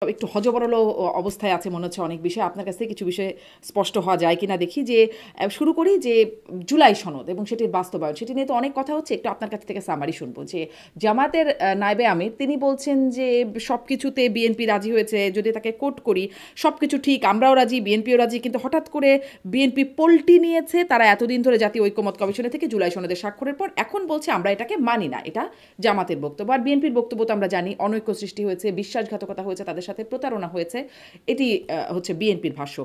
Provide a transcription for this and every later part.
একটু হযবরল অবস্থায় আছে মনে হচ্ছে অনেক বিষয়। আপনার কাছ থেকে কিছু বিষয়ে স্পষ্ট হওয়া যায় কিনা দেখি যে শুরু করি যে জুলাই সনদ এবং সেটির বাস্তবায়ন। সেটি নিয়ে তো অনেক কথা হচ্ছে। একটু আপনার কাছ থেকে সামারি শুনবো যে জামায়াতের নায়েবে আমির তিনি বলছেন যে সবকিছুতে বিএনপি রাজি হয়েছে। যদি তাকে কোট করি, সবকিছু ঠিক, আমরাও রাজি, বিএনপিও রাজি। কিন্তু হঠাৎ করে বিএনপি পল্টি নিয়েছে। তারা এতদিন ধরে জাতীয় ঐকমত্য কমিশনে থেকে জুলাই সনদে স্বাক্ষরের পর এখন বলছে আমরা এটাকে মানি না। এটা জামাতের বক্তব্য। আর বিএনপির বক্তব্য তো আমরা জানি, অনৈক্য সৃষ্টি হয়েছে, বিশ্বাসঘাতকতা হয়েছে, তাদের সাথে প্রতারণা হয়েছে। এটি হচ্ছে বিএনপির ভাষ্য।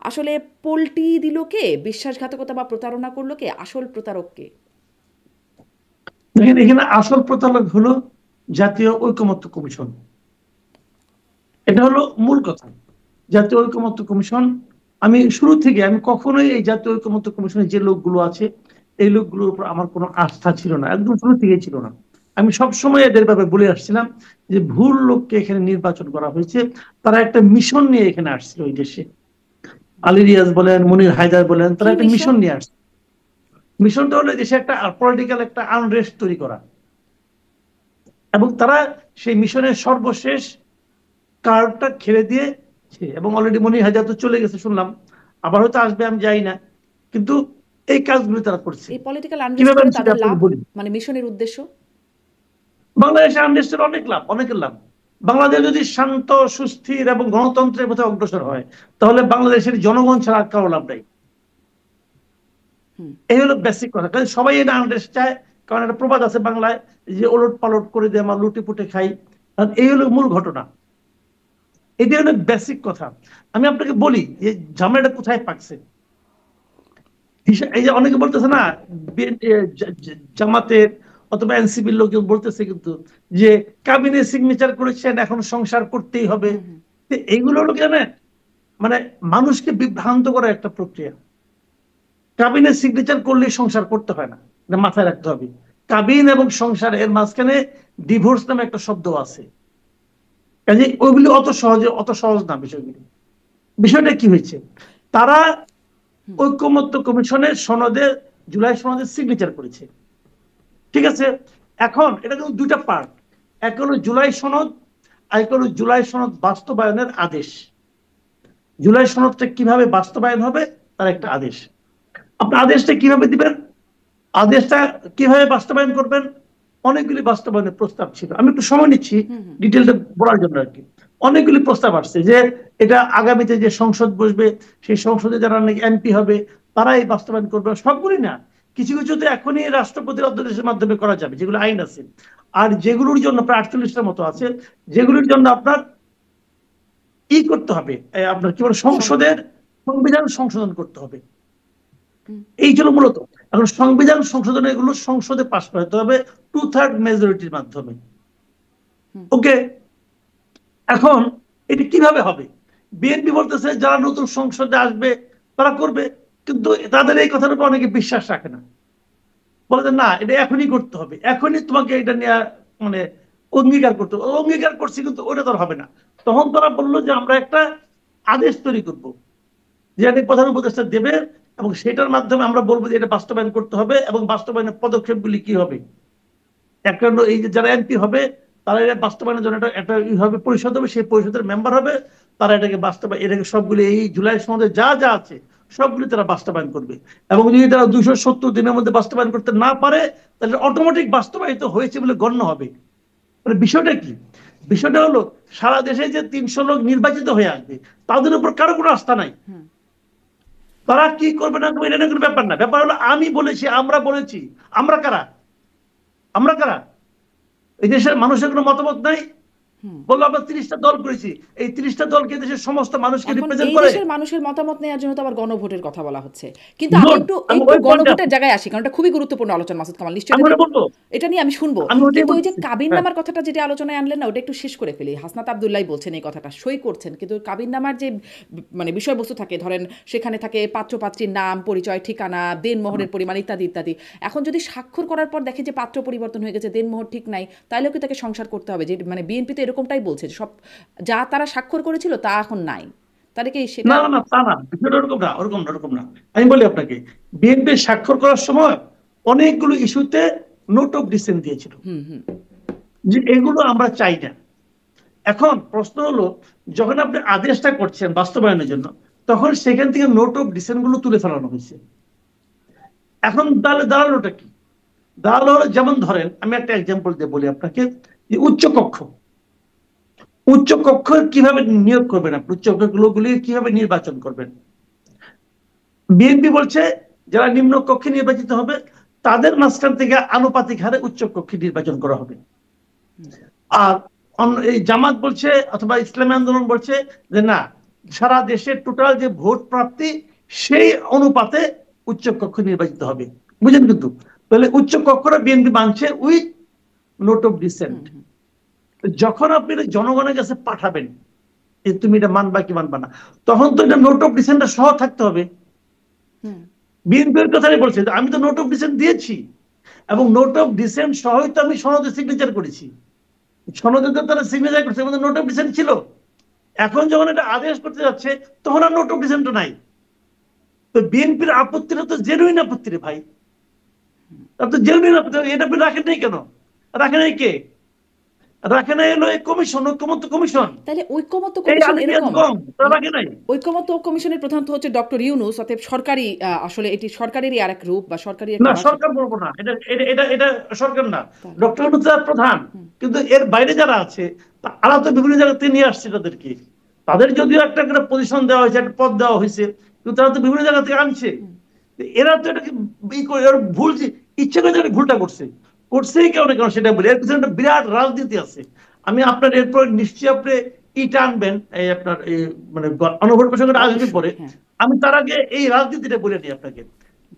আসলে পল্টি দিল কে, বিশ্বাসঘাতকতা বা প্রতারণা করলো কে, আসল প্রতারক কে? দেখেন, এখানে আসল প্রতারক হলো জাতীয় ঐকমত্য কমিশন। এটা হলো মূল কথা। জাতীয় ঐকমত্য কমিশন, আমি শুরু থেকে আমি কখনোই এই জাতীয় ঐকমত্য কমিশনের যে লোকগুলো আছে এই লোকগুলোর উপর আমার কোনো আস্থা ছিল না, একদম শুরু থেকে ছিল না। আমি সবসময় এদের ব্যাপারে বলে আসছিলাম যে ভুল লোককে এখানে নির্বাচন করা হয়েছে। তারা একটা মিশন নিয়ে এখানে আসছিল ওই দেশে। আলী রিয়াজ বলেন, মনির হায়দার বলেন, কি তারা একটা মিশন? মিশন নিয়ে আসছে। মিশনটা হলো দেশে একটা পলিটিক্যাল একটা আনরেস্ট তৈরি করা, এবং তারা সেই মিশনের সর্বশেষ কার্ডটা খেলে দিয়েছে। এবং অলরেডি মনির হায়দার তো চলে গেছে শুনলাম, আবার হয়তো আসবে, আমি যাই না। কিন্তু এই কাজগুলো তারা করছে। এই পলিটিক্যাল আনরেস্ট কিভাবে করে আমি সেটা তাদের আপনাকে লাভ, বলি। মানে মিশনের উদ্দেশ্য? বাংলাদেশে আনরেস্টের অনেক লাভ, অনেকের লাভ। বাংলাদেশ যদি শান্ত, সুস্থির এবং গণতন্ত্রের পথে অগ্রসর হয়, তাহলে বাংলাদেশের জনগণ ছাড়া আর কারো লাভ নাই। হুম। এই হলো বেসিক কথা, কারণ সবাই এটা আনরেস্ট চায়। কারণ একটা প্রবাদ আছে বাংলায় যে ওলট পালট করে দিয়ে আমরা লুটে পুটে খাই। কারণ এই হলো মূল ঘটনা, এটা হলো বেসিক কথা। আমি আপনাকে বলি যে ঝামেলাটা কোথায় পাকছে। এই যে অনেকে বলতেছে না, জামাতের অথবা এনসিপির লোকজন বলতেছে কিন্তু যে কাবিনে সিগনেচার করেছেন, এখন সংসার করতেই হবে। হুম হুম। তো এইগুলো হলো জানেন, মানে মানুষকে বিভ্রান্ত করার একটা প্রক্রিয়া। কাবিনে সিগনেচার করলে সংসার করতে হয় না, এটা মাথায় রাখতে হবে। কাবিন এবং সংসার এর মাঝখানে ডিভোর্স নামে একটা শব্দ আছে। কাজে ওইগুলি অত সহজ না বিষয়গুলি। বিষয়টা কি হয়েছে, তারা হুম। ঐকমত্য কমিশনের সনদে, জুলাই সনদে সিগনেচার করেছে। ঠিক আছে, এখন এটা কিন্তু দুইটা পার্ট। এক হলো জুলাই সনদ, আর এক হলো জুলাই সনদ বাস্তবায়নের আদেশ। জুলাই সনদটা কিভাবে বাস্তবায়ন হবে তার একটা আদেশ। আপনি আদেশটা কিভাবে দিবেন, আদেশটা কিভাবে বাস্তবায়ন করবেন, অনেকগুলি বাস্তবায়নের প্রস্তাব ছিল। আমি একটু সময় নিচ্ছি হুম হুম। ডিটেলটা বলার জন্য আর কি। অনেকগুলি প্রস্তাব আসছে যে এটা আগামীতে যে সংসদ বসবে সেই সংসদে যারা নাকি এমপি হবে তারাই বাস্তবায়ন করবে, সবগুলি না। কিছু কিছু তো এখনই রাষ্ট্রপতির অধ্যাদেশের মাধ্যমে করা যাবে, যেগুলো আইন আছে। আর যেগুলোর জন্য প্রায় 48টার মতো আছে, যেগুলোর জন্য আপনার করতে হবে, আপনার কি বলে, সংসদের সংবিধান সংশোধন করতে হবে। হুম এই ছিল মূলত। এখন সংবিধান সংশোধনের এগুলো সংসদে পাশ করাতে হবে 2/3 মেজরিটির মাধ্যমে। হুম। ওকে, এখন এটি কিভাবে হবে? বিএনপি বলতেছে যারা নতুন সংসদে আসবে তারা করবে, কিন্তু তাদের এই কথার উপর অনেকে বিশ্বাস রাখে না। বলে যে না, এটা এখনই করতে হবে, এখনই তোমাকে এটা নিয়ে মানে অঙ্গীকার করতে হবে। অঙ্গীকার করছি কিন্তু ওটা তো আর হবে না। তখন তারা বললো যে আমরা একটা আদেশ তৈরি করব, যেটা প্রধান উপদেষ্টা দেবে, এবং সেটার মাধ্যমে আমরা বলবো যে এটা বাস্তবায়ন করতে হবে এবং বাস্তবায়নের পদক্ষেপগুলি কি হবে। একটা হলো এই যে যারা এমপি হবে তারা এটা বাস্তবায়নের জন্য একটা একটা হবে, পরিষদ হবে, সেই পরিষদের মেম্বার হবে। তারা এটাকে সবগুলি এই জুলাই সনদে যা যা আছে সবগুলি তারা বাস্তবায়ন করবে। এবং যদি তারা 270 দিনের মধ্যে বাস্তবায়ন করতে না পারে, তাহলে অটোমেটিক বাস্তবায়িত হয়েছে বলে গণ্য হবে। মানে বিষয়টা কি, বিষয়টা হলো সারা দেশে যে 300 লোক নির্বাচিত হয়ে আসবে তাদের উপর কারো কোনো আস্থা নাই। হুম। তারা কি করবে না করবে এটা কোনো ব্যাপার না, ব্যাপার হলো আমি বলেছি, আমরা বলেছি। আমরা কারা, আমরা কারা? এই দেশের মানুষের কোনো মতামত নাই। হুম। বললো আমরা 30টা দল করেছি, এই 30টা দলকে দেশের সমস্ত মানুষকে এখন রিপ্রেজেন্ট এই করে। দেশের মানুষের মতামত নেওয়ার জন্য তো আবার গণভোটের কথা বলা হচ্ছে। কিন্তু আমি গুড, একটু আমি একটু ওই পয়েন্টে গণভোটের আসি। জায়গায় আসি, কারণ এটা খুবই গুরুত্বপূর্ণ আলোচনা। মাসুদ কামাল নিশ্চয়ই আমি এটা ওটা বলবো, এটা নিয়ে আমি শুনবো। আমি ওটাই কিন্তু ওই যে বলতেছি। হ্যাঁ, কাবিননামার কথাটা যেটা আলোচনায় আনলেন না, ওটা একটু শেষ করে ফেলি। হাসনাত আবদুল্লাহ বলছেন এই কথাটা, সই করছেন, কিন্তু কাবিননামার যে মানে বিষয়বস্তু থাকে, ধরেন সেখানে থাকে পাত্র পাত্রীর নাম, পরিচয়, ঠিকানা, দেনমোহরের পরিমাণ ইত্যাদি ইত্যাদি। এখন যদি স্বাক্ষর করার পর দেখে যে পাত্র পরিবর্তন হয়ে গেছে, দেনমোহর ঠিক নাই, তাহলেও কি তাকে সংসার করতে হবে? যে মানে বিএনপি তো এরকমটাই বলছে যে সব যা তারা স্বাক্ষর করেছিল তা এখন নাই, তাহলে কি সেটা? না না না, তা না, বিষয়টা ওরকম না, ওরকম না, ওরকম না। আমি বলি আপনাকে, বিএনপি স্বাক্ষর করার সময় অনেকগুলো ইস্যুতে নোট অফ ডিসেন্ট দিয়েছিল হুম হুম। যে এগুলো আমরা চাই না। এখন প্রশ্ন হলো, যখন আপনি আদেশটা করছেন বাস্তবায়নের জন্য, তখন সেখান থেকে নোট অফ ডিসেন্ট গুলো তুলে ফেলানো হয়েছে। এখন তাহলে দাঁড়ালোটা কি? দাঁড়ালো হলো, যেমন ধরেন আমি একটা এক্সাম্পল দিয়ে বলি আপনাকে, যে উচ্চ কক্ষ কিভাবে নিয়োগ করবেন, আপনি উচ্চ কক্ষগুলি কিভাবে নির্বাচন করবেন। বিএনপি বলছে যারা নিম্ন কক্ষে নির্বাচিত হবে তাদের মাঝখান থেকে আনুপাতিক হারে উচ্চ কক্ষে নির্বাচন করা হবে। আর এই জামাত বলছে অথবা ইসলামী আন্দোলন বলছে যে না, সারা দেশের টোটাল যে ভোট প্রাপ্তি সেই অনুপাতে উচ্চ কক্ষ নির্বাচিত হবে। বুঝেন? কিন্তু তাহলে উচ্চ কক্ষরা বিএনপি মানছে উইথ নোট অফ ডিসেন্ট। যখন আপনি এটা জনগণের কাছে পাঠাবেন যে তুমি এটা মানবা কি মানবা না, তখন তো এটা নোট অফ ডিসেন্টটা সহ থাকতে হবে। বিএনপির কথাই বলছে, আমি তো নোট অফ ডিসেন্ট দিয়েছি এবং নোট অফ ডিসেন্ট সহই তো আমি সনদে সিগনেচার করেছি। সনদে তো তারা সিগনেচার করছে, নোট অফ ডিসেন্ট ছিল। এখন যখন এটা আদেশ করতে যাচ্ছে তখন আর নোট অফ ডিসেন্ট নাই। তো বিএনপির আপত্তিটা তো জেনুইন আপত্তি রে ভাই, তার তো জেনুইন আপত্তি। এটা আপনি রাখেন নাই কেন? রাখেন নাই কে? রাখে নাই হলো এই কমিশন, ঐক্যমত্য কমিশন। তাহলে ঐক্যমত্য এই কমিশন আলিমিয়াত এরকম, গং তারা রাখে নাই। ঐক্যমত্য কমিশনের প্রধান তো হচ্ছে ডক্টর ইউনূস, অতএব সরকারি আসলে এটি সরকারেরই আরেক রূপ বা সরকারি না, একটা ভাষা। সরকার বলবো না, এটা এটা এটা এটা সরকার না। তাহলে ডক্টর ইউনূস প্রধান, কিন্তু এর বাইরে যারা আছে তারা তো বিভিন্ন জায়গা থেকে নিয়ে আসছে তাদেরকে। তাদের যদিও একটা করে পজিশন দেওয়া হয়েছে, একটা পদ দেওয়া হয়েছে, কিন্তু তারা তো বিভিন্ন জায়গা থেকে আনছে। এরা তো এটাকে ভুল, ইচ্ছে করে যারা ভুলটা করছেই কেউ না কেন সেটা বলি। এর পিছনে একটা বিরাট রাজনীতি আছে। আমি আপনার এরপর নিশ্চয়ই আপনি ইটা আনবেন, এই আপনার এই মানে গণভোট প্রসঙ্গে আসবে পরে। আমি তার আগে এই রাজনীতিটা বলে নিই আপনাকে।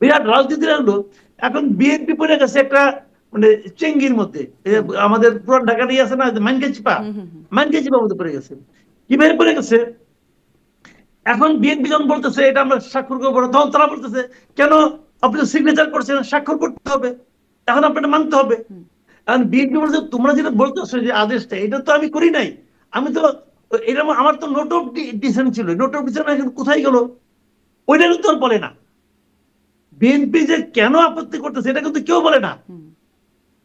বিরাট রাজনীতিটা হলো, এখন বিএনপি পড়ে গেছে একটা মানে চেঙ্গির মধ্যে। আমাদের পুরান ঢাকা নিয়ে আছে না মানকে চিপা মধ্যে পড়ে গেছে। কিভাবে পড়ে গেছে? এখন বিএনপি যখন বলতেছে এটা আমরা স্বাক্ষর করবো না, তখন তারা বলতেছে কেন আপনি সিগনেচার করছেন, স্বাক্ষর করতে হবে, এখন আপনাকে মানতে হবে। কারণ বিএনপি বলছে তোমরা যেটা বলতেছো যে আদেশটা, এটা তো আমি করি নাই, আমি তো এটা আমার তো নোট অফ ডিসেন্ট ছিল, নোট অফ ডিসেন্ট এখন কোথায় গেল? ওইটা কিন্তু আর বলে না। বিএনপি যে কেন আপত্তি করতেছে এটা কিন্তু কেউ বলে না।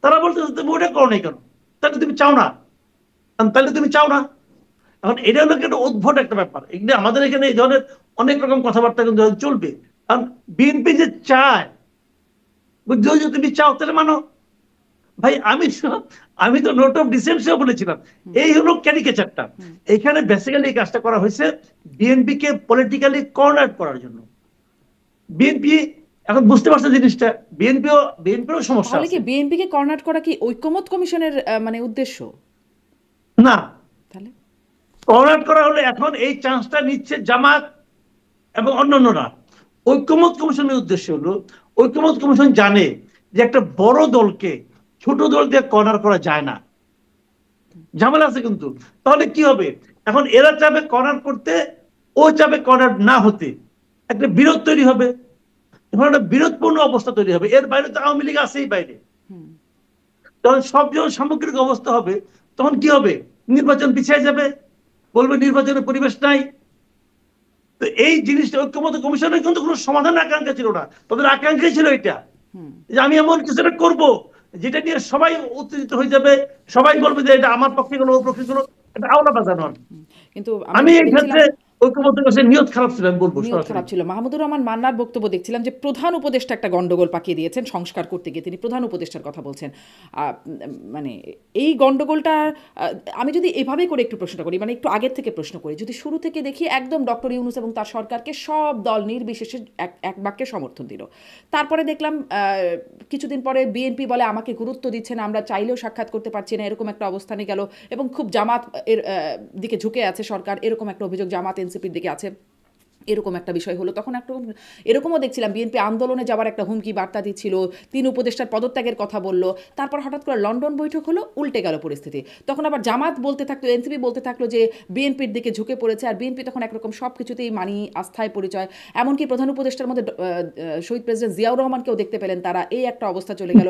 তারা বলতেছে তুমি ওটা করো নাই কেন? তাহলে তুমি চাও না, তাহলে তুমি চাও না। এখন এটা হলো একটা উদ্ভট একটা ব্যাপার। এখানে আমাদের এখানে এই ধরনের অনেক রকম কথাবার্তা কিন্তু চলবে। কারণ বিএনপি যে চায়, বুঝছো, যে তুমি চাও তাহলে মানো। ভাই আমি তো নোট অফ ডিসেন্ট বলেছিলাম। এই হলো ক্যারিকেচারটা। এখানে বেসিক্যালি এই কাজটা করা হয়েছে বিএনপি কে পলিটিক্যালি কর্নার করার জন্য। বিএনপি এখন বুঝতে পারছে জিনিসটা, বিএনপিরও সমস্যা তাহলে কি আছে। বিএনপি কে কর্নার করা কি ঐক্যমত কমিশনের মানে উদ্দেশ্য? না, তাহলে কর্নার করা হলে এখন এই চান্সটা নিচ্ছে জামাত এবং অন্যান্যরা। ঐক্যমত কমিশনের উদ্দেশ্য হলো, ঐক্যমত কমিশন জানে যে একটা বড় দলকে ছোট দল দিয়ে কর্নার করা যায় না, ঝামেলা আছে কিন্তু। তাহলে কি হবে? এখন এরা চাবে কর্নার করতে, ও চাবে কর্নার না হতে, একটা বিরোধ তৈরি হবে। এখন একটা বিরোধপূর্ণ অবস্থা তৈরি হবে। এর বাইরে তো আওয়ামী লীগ আছেই বাইরে। তখন সব যখন সামগ্রিক অবস্থা হবে, তখন কি হবে? নির্বাচন পিছিয়ে যাবে, বলবে নির্বাচনের পরিবেশ নাই। তো এই জিনিসটা ঐক্যমত্য কমিশনের কিন্তু কোনো সমাধান আকাঙ্ক্ষা ছিল না। তাদের আকাঙ্ক্ষা ছিল এটা, যে আমি এমন কিছু একটা করবো যেটা নিয়ে সবাই উত্তেজিত হয়ে যাবে, সবাই বলবে যে এটা আমার পক্ষে গেলো, ওর পক্ষে গেলো, এটা আওলা বাজানো। কিন্তু আমি এই দেখছিলাম ক্ষেত্রে ঐক্যমত্য কমিশনের নিয়ত খারাপ ছিল, আমি বলবো নিয়ত সরাসরি। খারাপ ছিল। মাহমুদুর রহমান মান্নার বক্তব্য দেখছিলাম যে প্রধান উপদেষ্টা একটা গন্ডগোল পাকিয়ে দিয়েছেন সংস্কার করতে গিয়ে, তিনি প্রধান উপদেষ্টার কথা বলছেন। মানে এই গন্ডগোলটা আমি যদি এভাবে করে একটু প্রশ্ন করি, মানে একটু আগের থেকে প্রশ্ন করি, যদি শুরু থেকে দেখি একদম ডক্টর ইউনূস এবং তার সরকারকে সব দল নির্বিশেষে এক বাক্যে সমর্থন দিল। তারপরে দেখলাম কিছুদিন পরে বিএনপি বলে আমাকে গুরুত্ব দিচ্ছে না, আমরা চাইলেও সাক্ষাৎ করতে পারছি না, এরকম একটা অবস্থানে গেল এবং খুব জামাত এর দিকে ঝুঁকে আছে সরকার, এরকম একটা অভিযোগ জামাত এনসিপির দিকে আছে, এরকম একটা বিষয় হলো। তখন একটু এরকমও দেখছিলাম বিএনপি আন্দোলনে যাওয়ার একটা হুমকি বার্তা দিচ্ছিল, 3 উপদেষ্টার পদত্যাগের কথা বললো। তারপর হঠাৎ করে লন্ডন বৈঠক হলো, উল্টে গেল পরিস্থিতি। তখন আবার জামাত বলতে থাকলো, এনসিপি বলতে থাকলো যে বিএনপির দিকে ঝুঁকে পড়েছে, আর বিএনপি তখন একরকম সব কিছুতেই মানি, আস্থায় পরিচয়। এমনকি প্রধান উপদেষ্টার মধ্যে শহীদ প্রেসিডেন্ট জিয়াউর রহমানকেও দেখতে পেলেন তারা। এই একটা অবস্থা চলে গেল।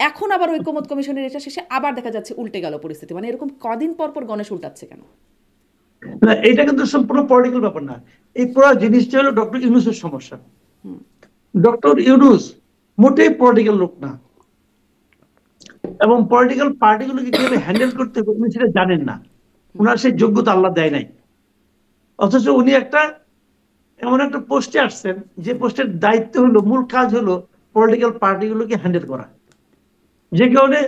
এখন আবার ঐক্যমত কমিশনের এটা শেষে আবার দেখা যাচ্ছে উল্টে গেল পরিস্থিতি। মানে এরকম কদিন পর পর গণেশ উল্টাচ্ছে কেন? না, এটা কিন্তু সম্পূর্ণ পলিটিক্যাল ব্যাপার না। এই পুরো জিনিসটা হলো ডক্টর ইউনূসের সমস্যা। ডক্টর ইউনূস মোটেই পলিটিক্যাল লোক না, এবং পলিটিক্যাল পার্টিগুলোকে কিভাবে হ্যান্ডেল করতে হবে উনি সেটা জানেন না। উনার সেই যোগ্যতা আল্লাহ দেয় নাই, অথচ উনি এমন একটা পোস্টে আসছেন যে পোস্টের দায়িত্ব হলো, মূল কাজ হলো পলিটিক্যাল পার্টিগুলোকে হ্যান্ডেল করা। যে কারণে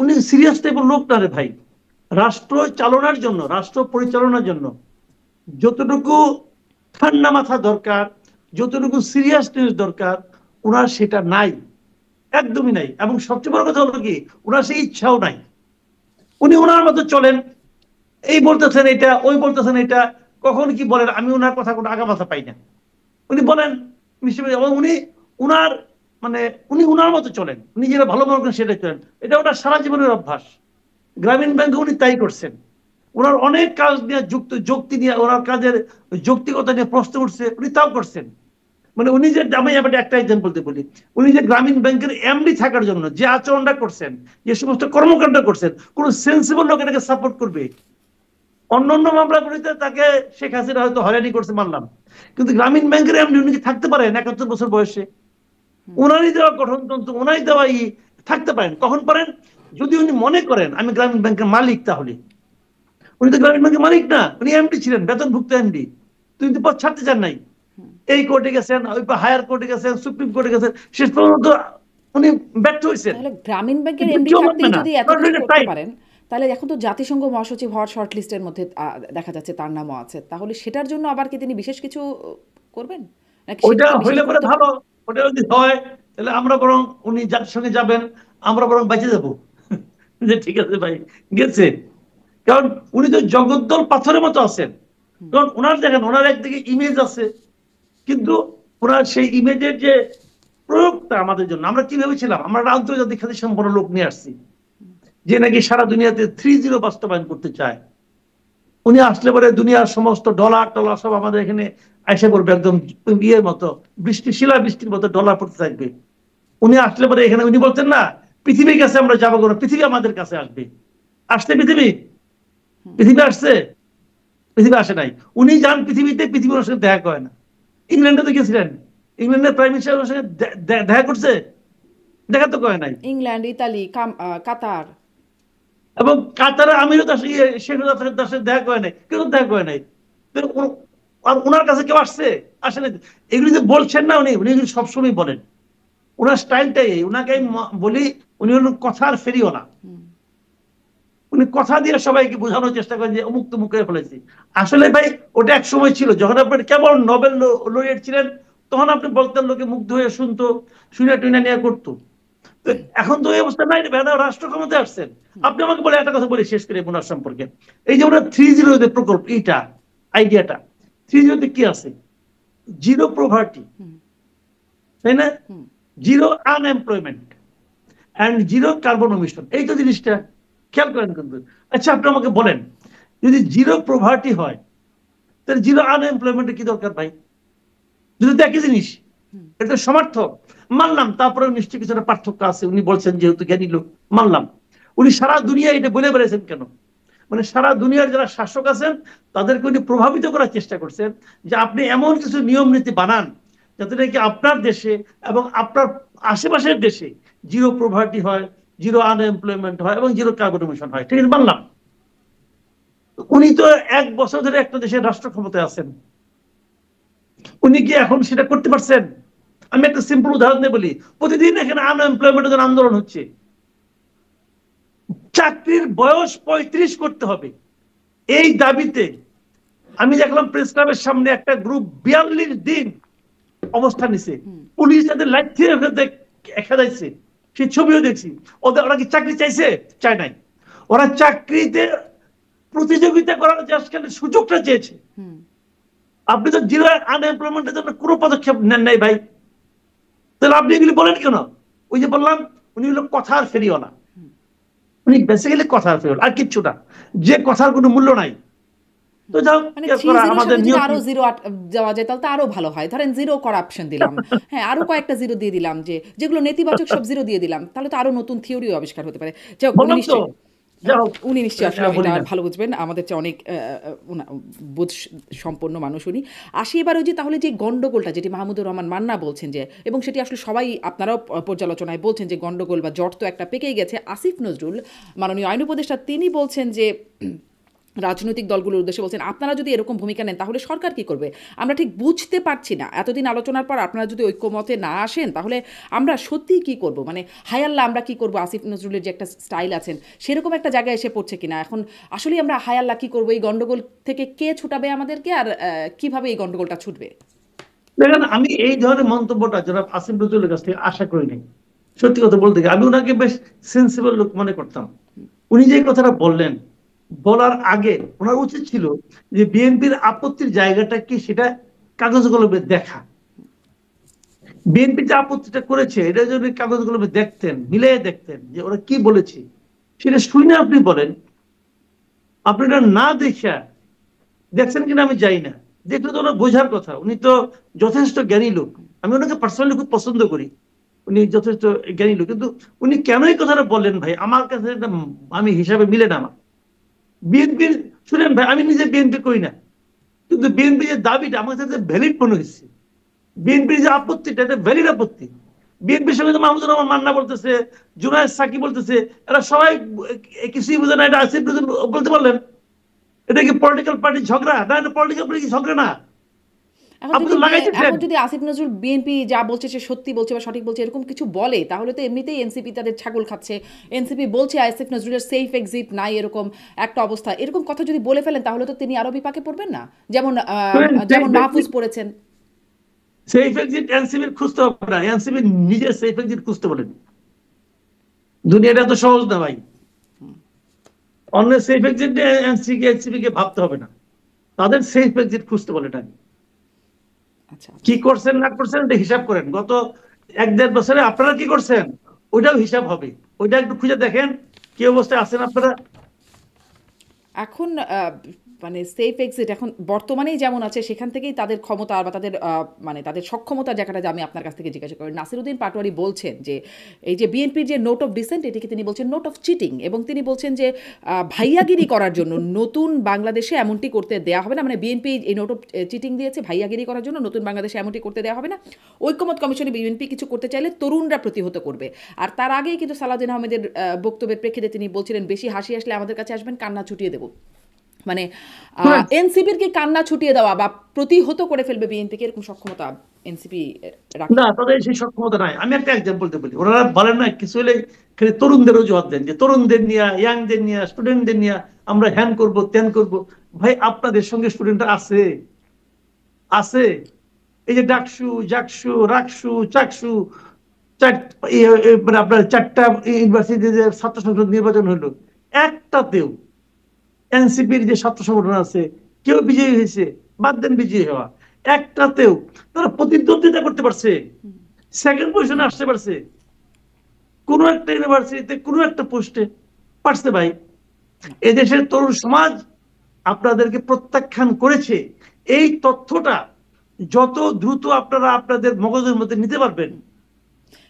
উনি সিরিয়াস টাইপের লোক না রে ভাই। রাষ্ট্র চালনার জন্য, রাষ্ট্র পরিচালনার জন্য যতটুকু ঠান্ডা মাথা দরকার, যতটুকু সিরিয়াসনেস দরকার, ওনার সেটা নাই, একদমই নাই। এবং সবচেয়ে বড় কথা হলো কি, ওনার সেই ইচ্ছাও নাই। উনি ওনার মতো চলেন, এই বলতেছেন এটা, ওই বলতেছেন এটা, কখন কি বলেন আমি ওনার কথা কোনো আগা মাথা পাই না। উনি বলেন এবং উনি উনার মানে উনি উনার মতো চলেন, উনি যেটা ভালো মনে করেন সেটা চলেন। এটা ওনার সারা জীবনের অভ্যাস। গ্রামীণ ব্যাংকে উনি তাই করছেন। ওনার অনেক কাজ নিয়ে যুক্তি নিয়ে, ওনার কাজের যৌক্তিকতা নিয়ে প্রশ্ন উঠছে, উনি তাও করছেন। মানে উনি যে, আমি একটা এক্সাম্পল দিয়ে বলি, উনি যে গ্রামীণ ব্যাংকের এমডি থাকার জন্য যে আচরণটা করছেন, যে সমস্ত কর্মকাণ্ড করছেন, কোন সেন্সিবল লোক এটাকে সাপোর্ট করবে? অন্যান্য মামলাগুলিতে তাকে শেখ হাসিনা হয়তো হয়রানি করছে মানলাম, কিন্তু গ্রামীণ ব্যাংকের এমডি উনি কি থাকতে পারেন ৭১ বছর বয়সে? ওনারই দেওয়া গঠনতন্ত্র, ওনারই দেওয়া থাকতে পারেন। কখন পারেন? যদি উনি মনে করেন আমি গ্রামীণ ব্যাংকের মালিক। তাহলে উনি তো গ্রামীণ ব্যাংকের মালিক না, উনি এমডি ছিলেন, বেতনভুক্ত এমডি। তিনি তো পদ ছাড়তে চান নাই। এই কোর্টে গেছেন, ওই হায়ার কোর্টে গেছেন, সুপ্রিম কোর্টে গেছেন, শেষ পর্যন্ত উনি ব্যর্থ হয়েছেন। তাহলে গ্রামীণ ব্যাংকের কিন্তু এমডি কেউ মানবে থাকতেই না, যদি এত কিছু করতে পারেন, তাহলে এখন তো জাতিসংঘ মহাসচিব হওয়ার শর্ট লিস্টের মধ্যে দেখা যাচ্ছে তার নামও আছে। তাহলে সেটার জন্য আবার কি তিনি বিশেষ কিছু করবেন, নাকি ওইটা সেক্ষেত্রে বিশেষ হইলে পরে গুরুত্ব ভালো। পাবেন? ওটা যদি হয় তাহলে আমরা বরং, উনি যার সঙ্গে যাবেন আমরা বরং বেঁচে যাবো। যে ঠিক আছে ভাই, গেছে। কারণ উনি তো জগদ্দল পাথরের মতো আছেন। কারণ ওনার দেখেন, ওনার একদিকে ইমেজ আছে, কিন্তু ওনার সেই ইমেজের যে প্রয়োগটা আমাদের জন্য, আমরা কি ভেবেছিলাম, আমরা একটা আন্তর্জাতিক খ্যাতি সম্পন্ন লোক নিয়ে আসছি যে নাকি সারা দুনিয়াতে 3-0 বাস্তবায়ন করতে চায়। উনি আসলে পরে দুনিয়ার সমস্ত ডলার টলার সব আমাদের এখানে এসে পড়বে, একদম ইয়ের মতো, শিলা বৃষ্টির মতো ডলার পড়তে থাকবে। উনি আসলে পরে এখানে, উনি বলতেন না পৃথিবীর কাছে আমরা যাবো, কোনো পৃথিবী আমাদের কাছে আসবে। আসছে পৃথিবী? পৃথিবী আসছে? পৃথিবী আসে নাই। উনি যান পৃথিবীতে, পৃথিবীর সঙ্গে দেখা করে না। ইংল্যান্ডে তো গেছিলেন, ইংল্যান্ডের প্রাইম মিনিস্টারের সঙ্গে দেখা করছে? দেখা তো করে নাই। ইংল্যান্ড, ইতালি, কাতার। এবং কাতারের আমিরও তার শেখ তার সাথে দেখা করে নাই, কেউ দেখা করে নাই। আর ওনার কাছে কেউ আসছে? আসে নাই। এগুলি যে বলছেন না, উনি উনি সবসময় বলেন, ওনার স্টাইলটাই। ওনাকে আমি বলি, উনি হলেন কথার ফেরিওয়ালা। উনি কথা দিয়ে সবাইকে বোঝানোর চেষ্টা করেন যে অমুক তমুক করে ফেলেছি। আসলে ভাই ওটা এক সময় ছিল যখন আপনি কেবল নোবেল লরিয়েট ছিলেন, তখন আপনি বলতেন, লোকে মুগ্ধ হয়ে শুনতো, শুনে টুনে নিয়ে করতো। তো এখন তো এই অবস্থা নাই, রাষ্ট্র ক্ষমতায় আসছেন। আপনি আমাকে বলে একটা কথা বলে শেষ করে ওনার সম্পর্কে। এই যে ওনার 3-0 প্রকল্প, এইটা আইডিয়াটা, 3-0 কি আছে? জিরো প্রভার্টি, তাই না? Zero unemployment and zero carbon emission. এই তো জিনিসটা খেয়াল করেন কিন্তু। আচ্ছা আপনি আমাকে বলেন, যদি জিরো প্রভার্টি হয় তাহলে জিরো আনএমপ্লয়মেন্টের কি দরকার ভাই? যদি তো একই জিনিস, এটা সমার্থক মানলাম। তারপরে নিশ্চয়ই কিছু একটা পার্থক্য আছে, উনি বলছেন যেহেতু জ্ঞানী লোক, মানলাম। উনি সারা দুনিয়া এটা বলে বেড়েছেন কেন? মানে সারা দুনিয়ার যারা শাসক আছেন তাদেরকে উনি প্রভাবিত করার চেষ্টা করছেন যে আপনি এমন কিছু নিয়ম নীতি বানান যাতে নাকি আপনার দেশে এবং আপনার আশেপাশের দেশে জিরো প্রভার্টি হয়, জিরো আনএমপ্লয়মেন্ট হয় এবং জিরো কার্বন এমিশন হয়। ঠিক আছে, মানলাম। উনি তো 1 বছর ধরে একটা দেশের রাষ্ট্র ক্ষমতায় আছেন, উনি কি এখন সেটা করতে পারছেন? আমি একটা সিম্পল উদাহরণ দিয়ে বলি, প্রতিদিন এখানে আনএমপ্লয়মেন্টের জন্য আন্দোলন হচ্ছে। চাকরির বয়স 35 করতে হবে, এই দাবিতে আমি দেখলাম প্রেস ক্লাবের সামনে একটা গ্রুপ 42 দিন অবস্থান নিছে। পুলিশ তাদের লাঠি খেদাইছে, সেই ছবিও দেখছি। ওরা কি চাকরি চাইছে? চায় নাই। ওরা চাকরিতে প্রতিযোগিতা করার সুযোগটা চেয়েছে। আপনি তো জিরো আনএমপ্লয়মেন্টের জন্য কোনো পদক্ষেপ নেন নাই ভাই, তাহলে আপনি এগুলি বলেন কেন? ওই যে বললাম, উনি হলো কথার ফেরিওয়ালা। উনি বেসিক্যালি কথার ফেরিওয়ালা, আর কিচ্ছু না, যে কথার কোনো মূল্য নাই। তো যাও, মানে 3-0 আমাদের সাথে যদি নিয়তি। আরো জিরো দেওয়া যায় তাহলে তো আরো ভালো হয়। ধরেন জিরো করাপশন দিলাম, হ্যাঁ আরো কয়েকটা জিরো দিয়ে দিলাম, যেগুলো নেতিবাচক সব জিরো দিয়ে দিলাম, তাহলে তো আরো নতুন থিওরিও আবিষ্কার হতে পারে। যাই হোক, বললাম তো, যাও উনি নিশ্চয়ই আসলে বলি এটা না। ভালো বুঝবেন, আমাদের চেয়ে অনেক বোধ সম্পন্ন মানুষ উনি। আসি এবার ওই যে তাহলে যে গন্ডগোলটা যেটি মাহমুদুর রহমান মান্না বলছেন যে, এবং সেটি আসলে সবাই আপনারাও পর্যালোচনায় বলছেন যে গন্ডগোল বা জট তো একটা পেকেই গেছে। আসিফ নজরুল মাননীয় আইন উপদেষ্টা তিনি বলছেন যে রাজনৈতিক দলগুলোর উদ্দেশ্যে বলছেন, আপনারা যদি এরকম ভূমিকা নেন তাহলে সরকার কি করবে? আমরা ঠিক বুঝতে পারছি না। এতদিন আলোচনার পর আপনারা যদি ঐক্যমতে না আসেন তাহলে আমরা সত্যিই কি করব? মানে হায় আল্লাহ আমরা কি করব? আসিফ নজরুলের যে একটা স্টাইল আছেন সেরকম একটা জায়গায় এসে পড়ছে কিনা এখন? আসলেই আমরা হায় আল্লাহ কি করব? এই গন্ডগোল থেকে কে ছুটাবে আমাদেরকে, আর কিভাবে এই গন্ডগোলটা ছুটবে? দেখেন, আমি এই ধরনের মন্তব্যটা জনাব আসিফ নজরুলের কাছ থেকে আশা করি নাই। সত্যি কথা বলতে গেলে আমি ওনাকে বেশ সেন্সিবল লোক মনে করতাম। উনি যে কথাটা বললেন, বলার আগে ওনার উচিত ছিল যে বিএনপির আপত্তির জায়গাটা কি সেটা কাগজ কলমে দেখা। বিএনপি যে আপত্তিটা করেছে এটা যদি কাগজ কলমে দেখতেন, মিলিয়ে দেখতেন যে ওরা কি বলেছে, সেটা শুনে আপনি বলেন। আপনি এটা না দেখা দেখছেন কিনা আমি জানি না, দেখলে তো ওনার বোঝার কথা। উনি তো যথেষ্ট জ্ঞানী লোক, আমি ওনাকে পার্সোনালি খুব পছন্দ করি। উনি যথেষ্ট জ্ঞানী লোক, কিন্তু উনি কেন এই কথাটা বললেন ভাই আমার কাছে এটা আমি হিসাবে মিলে না আমার। বিএনপির, শুনেন ভাই, আমি নিজে বিএনপি করি না, কিন্তু বিএনপি যে দাবিটা আমার কাছে ভ্যালিড মনে হচ্ছে। বিএনপির যে আপত্তিটা এটা ভ্যালিড আপত্তি। বিএনপির সঙ্গে তো মাহমুদুর রহমান মান্না বলতেছে, জুনায়েদ সাকি বলতেছে, এরা সবাই কিছুই বোঝে না। এটা আসিফ নজরুল বলতে পারলেন? এটা কি পলিটিক্যাল পার্টির ঝগড়া? না, এটা পলিটিক্যাল পার্টির ঝগড়া না। এখন আপনি যদি তো লাগাইতেছেন। এখন যদি আসিফ নজরুল বিএনপি যা বলছে সে সত্যি বলছে বা সঠিক বলছে এরকম কিছু বলে, তাহলে তো এমনিতেই এনসিপি তাদের ছাগল খাচ্ছে। এনসিপি বলছে আসিফ নজরুলের সেফ এক্সিট নাই, এরকম একটা অবস্থা। এরকম কথা যদি বলে ফেলেন তাহলে তো তিনি আরো বিপাকে পড়বেন না? যেমন যেমন মাহফুজ পড়েছেন। সেফ এক্সিট এনসিবির খুঁজতে হবে না, এনসিবি নিজের সেফ এক্সিট খুঁজতে বলেন। দুনিয়াটা তো সহজ না ভাই। অন্যের সেফ এক্সিট এনসিবি কে ভাবতে হবে না, তাদের সেফ এক্সিট খুঁজতে বলে। এটা আচ্ছা, কি করছেন না করছেন এটা হিসাব করেন। গত 1-1.5 বছরে আপনারা কি করছেন ওইটাও হিসাব হবে। ওইটা একটু খুঁজে দেখেন কি অবস্থায় আছেন আপনারা। এখন মানে সেফ এক্সিট এখন বর্তমানেই যেমন আছে সেখান থেকেই তাদের ক্ষমতা বা তাদের মানে তাদের সক্ষমতার জায়গাটা যে আমি আপনার কাছ থেকে জিজ্ঞাসা করি। নাসিরুদ্দিন পাটোয়ারি বলছেন যে এই যে বিএনপির যে নোট অফ ডিসেন্ট এটিকে তিনি বলছেন নোট অফ চিটিং, এবং তিনি বলছেন যে ভাইয়াগিরি করার জন্য নতুন বাংলাদেশে এমনটি করতে দেয়া হবে না। মানে বিএনপি এই নোট অফ চিটিং দিয়েছে ভাইয়াগিরি করার জন্য, নতুন বাংলাদেশে এমনটি করতে দেওয়া হবে না। ঐক্যমত কমিশনে বিএনপি কিছু করতে চাইলে তরুণরা প্রতিহত করবে। আর তার আগেই কিন্তু সালাউদ্দিন আহমেদের বক্তব্যের প্রেক্ষিতে তিনি বলছিলেন বেশি হাসি আসলে আমাদের কাছে আসবেন, কান্না ছুটিয়ে দেবো। মানে শুনেন, এনসিপির কি কান্না ছুটিয়ে দেওয়া বা প্রতিহত করে ফেলবে বিএনপিকে এরকম সক্ষমতা এনসিপি রাখে? না, তাদের সেই সক্ষমতা নাই। আমি একটা এক্সাম্পল দিতে বলি, ওনারা বলেন না কিছু হলে খালি তরুণদের অজুহাত দেন যে তরুণদের নিয়ে, ইয়াংদের নিয়ে, স্টুডেন্টদের নিয়ে আমরা হ্যান করব ত্যান করব। ভাই আপনাদের সঙ্গে স্টুডেন্ট আছে, আছে। এই যে ডাকসু, জাকসু, রাকসু, চাকসু, মানে আপনার 4টা ইউনিভার্সিটিতে যে ছাত্র সংসদ নির্বাচন হলো, একটাতেও এনসিপির যে ছাত্র সংগঠন আছে কেউ বিজয়ী হয়েছে? বাদ দেন বিজয়ী হওয়া, একটাতেও তারা প্রতিদ্বন্দ্বিতা করতে পারছে, সেকেন্ড পজিশনে আসতে পারছে কোন একটা ইউনিভার্সিটিতে, কোন একটা পোস্টে? পারছে ভাই? এদেশের তরুণ সমাজ আপনাদেরকে প্রত্যাখ্যান করেছে। এই তথ্যটা যত দ্রুত আপনারা আপনাদের মগজের মধ্যে নিতে পারবেন,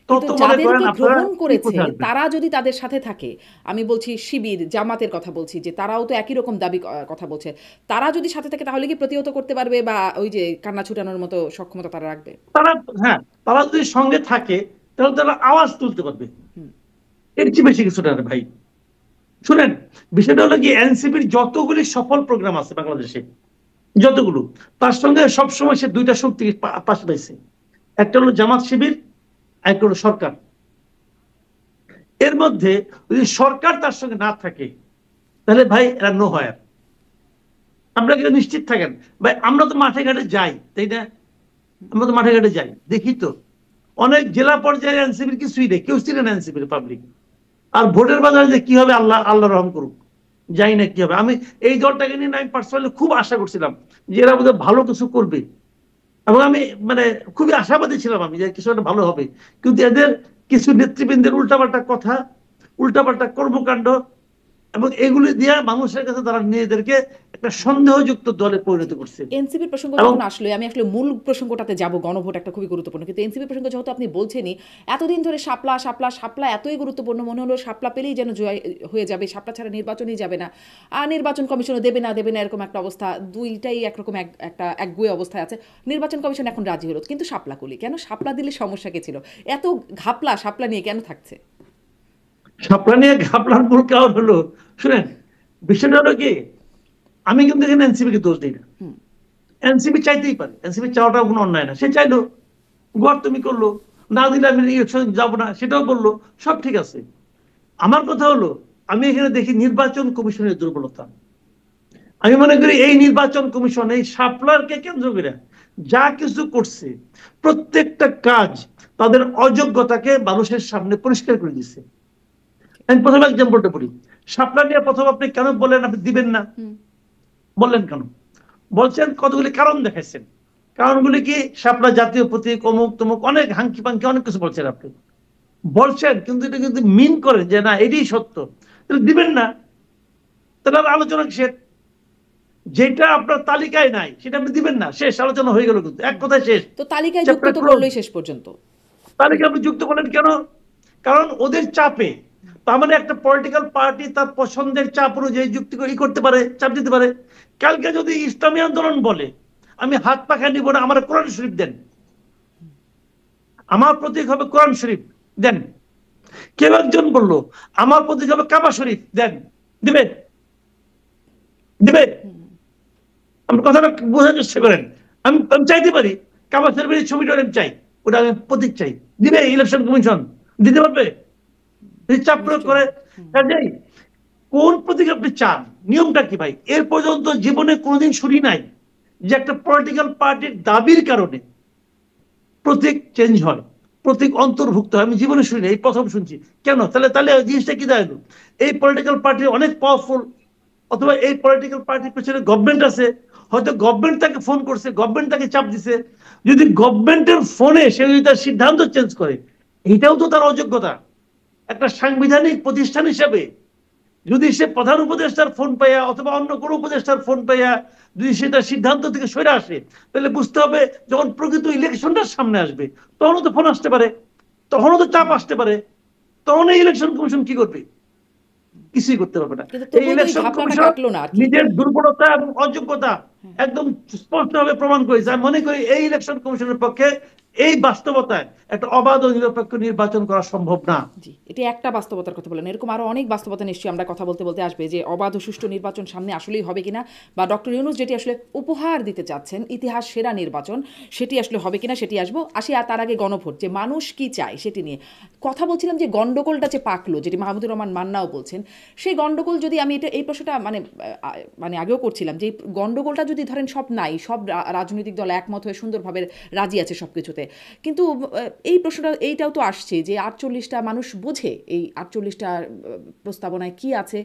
কিন্তু তত মনে করেন যাদেরকে আপনারা গ্রহণ এই করেছে পথে আসবেন। তারা যদি তাদের সাথে থাকে, আমি বলছি শিবির জামাতের কথা বলছি, যে তারাও তো একই রকম দাবি কথা বলছে, তারা যদি সাথে থাকে তাহলে কি প্রতিহত করতে পারবে বা ওই যে কান্না ছুটানোর মতো সক্ষমতা তারা রাখবে? তারা, হ্যাঁ, তারা যদি সঙ্গে থাকে তাহলে তারা আওয়াজ তুলতে পারবে। এর চেয়ে বেশি কিছু না রে ভাই। শুনেন, বিষয়টা হলো কি, এনসিপির যতগুলি সফল প্রোগ্রাম আছে বাংলাদেশে, যতগুলো, তার সঙ্গে সবসময় সে দুইটা শক্তি পাশে পাইছে। একটা হলো জামাত শিবির, একটা হলো সরকার। এর মধ্যে যদি সরকার তার সঙ্গে না থাকে তাহলে ভাই এরা নো হয়। আমরা কিন্তু নিশ্চিত থাকেন ভাই, আমরা তো মাঠে ঘাটে যাই, তাই না? আমরা তো মাঠে ঘাটে যাই, দেখি তো অনেক জেলা পর্যায়ে এনসিপির কিছুই নেই, কেউ ছিলেন এনসিপির পাবলিক। আর ভোটের বাজারে যে কি হবে আল্লাহ আল্লাহ রহম করুক, জানি না কি হবে। আমি এই দলটাকে নিয়ে আমি পার্সোনালি খুব আশা করছিলাম যে এরা বোধহয় ভালো কিছু করবে, এবং আমি মানে খুবই আশাবাদী ছিলাম আমি যে কিছু একটা ভালো হবে। কিন্তু এদের কিছু নেতৃবৃন্দের উল্টাপাল্টা কথা, উল্টাপাল্টা কর্মকাণ্ড, এবং এগুলি দিয়ে মানুষের কাছে তারা নিজেদেরকে একটা সন্দেহযুক্ত দলে পরিণত করছে। এনসিপির প্রসঙ্গ এবং যখন আসলো, আমি আসলে মূল প্রসঙ্গটাতে যাব। গণভোট একটা খুবই গুরুত্বপূর্ণ, কিন্তু এনসিপি প্রসঙ্গ যেহেতু আপনি বলছেনই, এতদিন ধরে শাপলা শাপলা শাপলা এতই গুরুত্বপূর্ণ মনে হলো শাপলা পেলেই যেন জয় হয়ে যাবে, শাপলা ছাড়া নির্বাচনই যাবে না, আর নির্বাচন কমিশনও দেবে না দেবে না এরকম একটা অবস্থা, দুইটাই একরকম একটা একগুয়ে অবস্থায় আছে। নির্বাচন কমিশন এখন রাজি হলো, কিন্তু শাপলা কলি কেন? শাপলা দিলে সমস্যা কে ছিল? এত ঘাপলা শাপলা নিয়ে কেন থাকছে? শাপলা নিয়ে ঘাপলার মূল কারণ হলো, শুনেন, বিষয়টা হলো কি, আমি কিন্তু এখানে এনসিপি কে দোষ দিই না। এনসিপি চাইতেই পারে, এনসিপি চাওয়াটা কোনো অন্যায় না। সে চাইলো, তুমি করলো, না দিলে আমি ইলেকশন যাবো না সেটাও বললো, সব ঠিক আছে। আমার কথা হলো, আমি এখানে দেখি নির্বাচন কমিশনের দুর্বলতা। আমি মনে করি এই নির্বাচন কমিশন এই শাপলারকে কেন্দ্র করে যা কিছু করছে, প্রত্যেকটা কাজ তাদের অযোগ্যতাকে মানুষের সামনে পরিষ্কার করে দিচ্ছে। আমি প্রথমে এক্সাম্পলটা বলি। শাপলার নিয়ে প্রথম আপনি কেন বললেন আপনি দিবেন না, বললেন কেন? বলছেন কতগুলি কারণ দেখাইছেন। কারণগুলি কি? শাপলা জাতীয় প্রতীক, অমুক তমুক, অনেক হাঙ্কি পাঙ্কি অনেক কিছু বলছেন আপনি, বলছেন, কিন্তু এটা কিন্তু মিন করেন যে না এটাই সত্য, তাহলে দিবেন না, তাহলে আর আলোচনা শেষ। যেটা আপনার তালিকায় নাই সেটা আপনি দিবেন না, শেষ, আলোচনা হয়ে গেল, কিন্তু এক কথায় শেষ। তো তালিকায় যুক্ত তো করলোই শেষ পর্যন্ত। তালিকা আপনি যুক্ত করেন কেন? কারণ ওদের চাপে। তার মানে একটা পলিটিক্যাল পার্টি তার পছন্দের চাপ অনুযায়ী যুক্তি করতে পারে, চাপ দিতে পারে। কালকে যদি ইসলামী আন্দোলন বলে আমি হাত পাখা নিব না, আমার কোরআন শরীফ দেন, আমার প্রতীক হবে কোরআন শরীফ দেন। কেউ একজন বললো আমার প্রতীক হবে কাবা শরীফ দেন, দিবে? দিবে? আমার কথাটা বোঝার চেষ্টা করেন। আমি চাইতে পারি কাবা শরীফের ছবিটা আমি চাই, ওটা আমি প্রতীক চাই, দিবে ইলেকশন কমিশন? দিতে পারবে? চাপ প্রয়োগ করে। কাজেই কোন প্রতীক আপনি চান, নিয়মটা কি ভাই? এর পর্যন্ত জীবনে কোনোদিন শুনি নাই যে একটা পলিটিক্যাল পার্টির দাবির কারণে প্রতীক চেঞ্জ হয়, প্রতীক অন্তর্ভুক্ত হয়। আমি জীবনে শুনি, এই প্রথম শুনছি। কেন? তাহলে তাহলে জিনিসটা কি দাঁড়ালো? এই পলিটিক্যাল পার্টি অনেক পাওয়ারফুল, অথবা এই পলিটিক্যাল পার্টির পেছনে গভর্নমেন্ট আছে, হয়তো গভর্নমেন্ট তাকে ফোন করছে, গভর্নমেন্ট তাকে চাপ দিছে। যদি গভর্নমেন্টের ফোনে সে যদি তার সিদ্ধান্ত চেঞ্জ করে, এটাও তো তার অযোগ্যতা। একটা সাংবিধানিক প্রতিষ্ঠান হিসেবে যদি সে প্রধান উপদেষ্টার ফোন পাইয়া অথবা অন্য কোনো উপদেষ্টার ফোন পাইয়া যদি সেটা সিদ্ধান্ত থেকে সরে আসে, তাহলে বুঝতে হবে যখন প্রকৃত ইলেকশনটার সামনে আসবে তখনও তো ফোন আসতে পারে, তখনও তো চাপ আসতে পারে, তখন এই ইলেকশন কমিশন কি করবে? কিছুই করতে পারবে না। এই ইলেকশন কমিশন নিজের দুর্বলতা এবং অযোগ্যতা একদম স্পষ্টভাবে প্রমাণ করেছে। আমি মনে করি এই ইলেকশন কমিশনের পক্ষে এই বাস্তবতায় একটা অবাধ ও নিরপেক্ষ নির্বাচন করা সম্ভব না। জি, এটি একটা বাস্তবতার কথা বলেন, এরকম আরো অনেক বাস্তবতা নিশ্চয়ই আমরা কথা বলতে বলতে আসবে যে অবাধ ও সুষ্ঠু নির্বাচন সামনে আসলেই হবে কিনা, বা ডক্টর ইউনূস যেটি আসলে উপহার দিতে চাচ্ছেন ইতিহাস সেরা নির্বাচন, সেটি আসলে হবে কিনা সেটি আসবো। আসি আর তার আগে গণভোট, যে মানুষ কি চায় সেটি নিয়ে কথা বলছিলাম। যে গন্ডগোলটা যে পাকলো, যেটি মাহমুদুর রহমান মান্নাও বলছেন, সেই গন্ডগোল যদি আমি এই প্রশ্নটা মানে আগেও করছিলাম, যে গন্ডগোলটা যদি ধরেন সব নাই, সব রাজনৈতিক দল একমত হয়ে সুন্দরভাবে রাজি আছে সব কিছুতে, কিন্তু এই প্রশ্নটা এইটাও তো আসছে যে 48টা মানুষ বোঝে এই 48টা প্রস্তাবনায় কি আছে,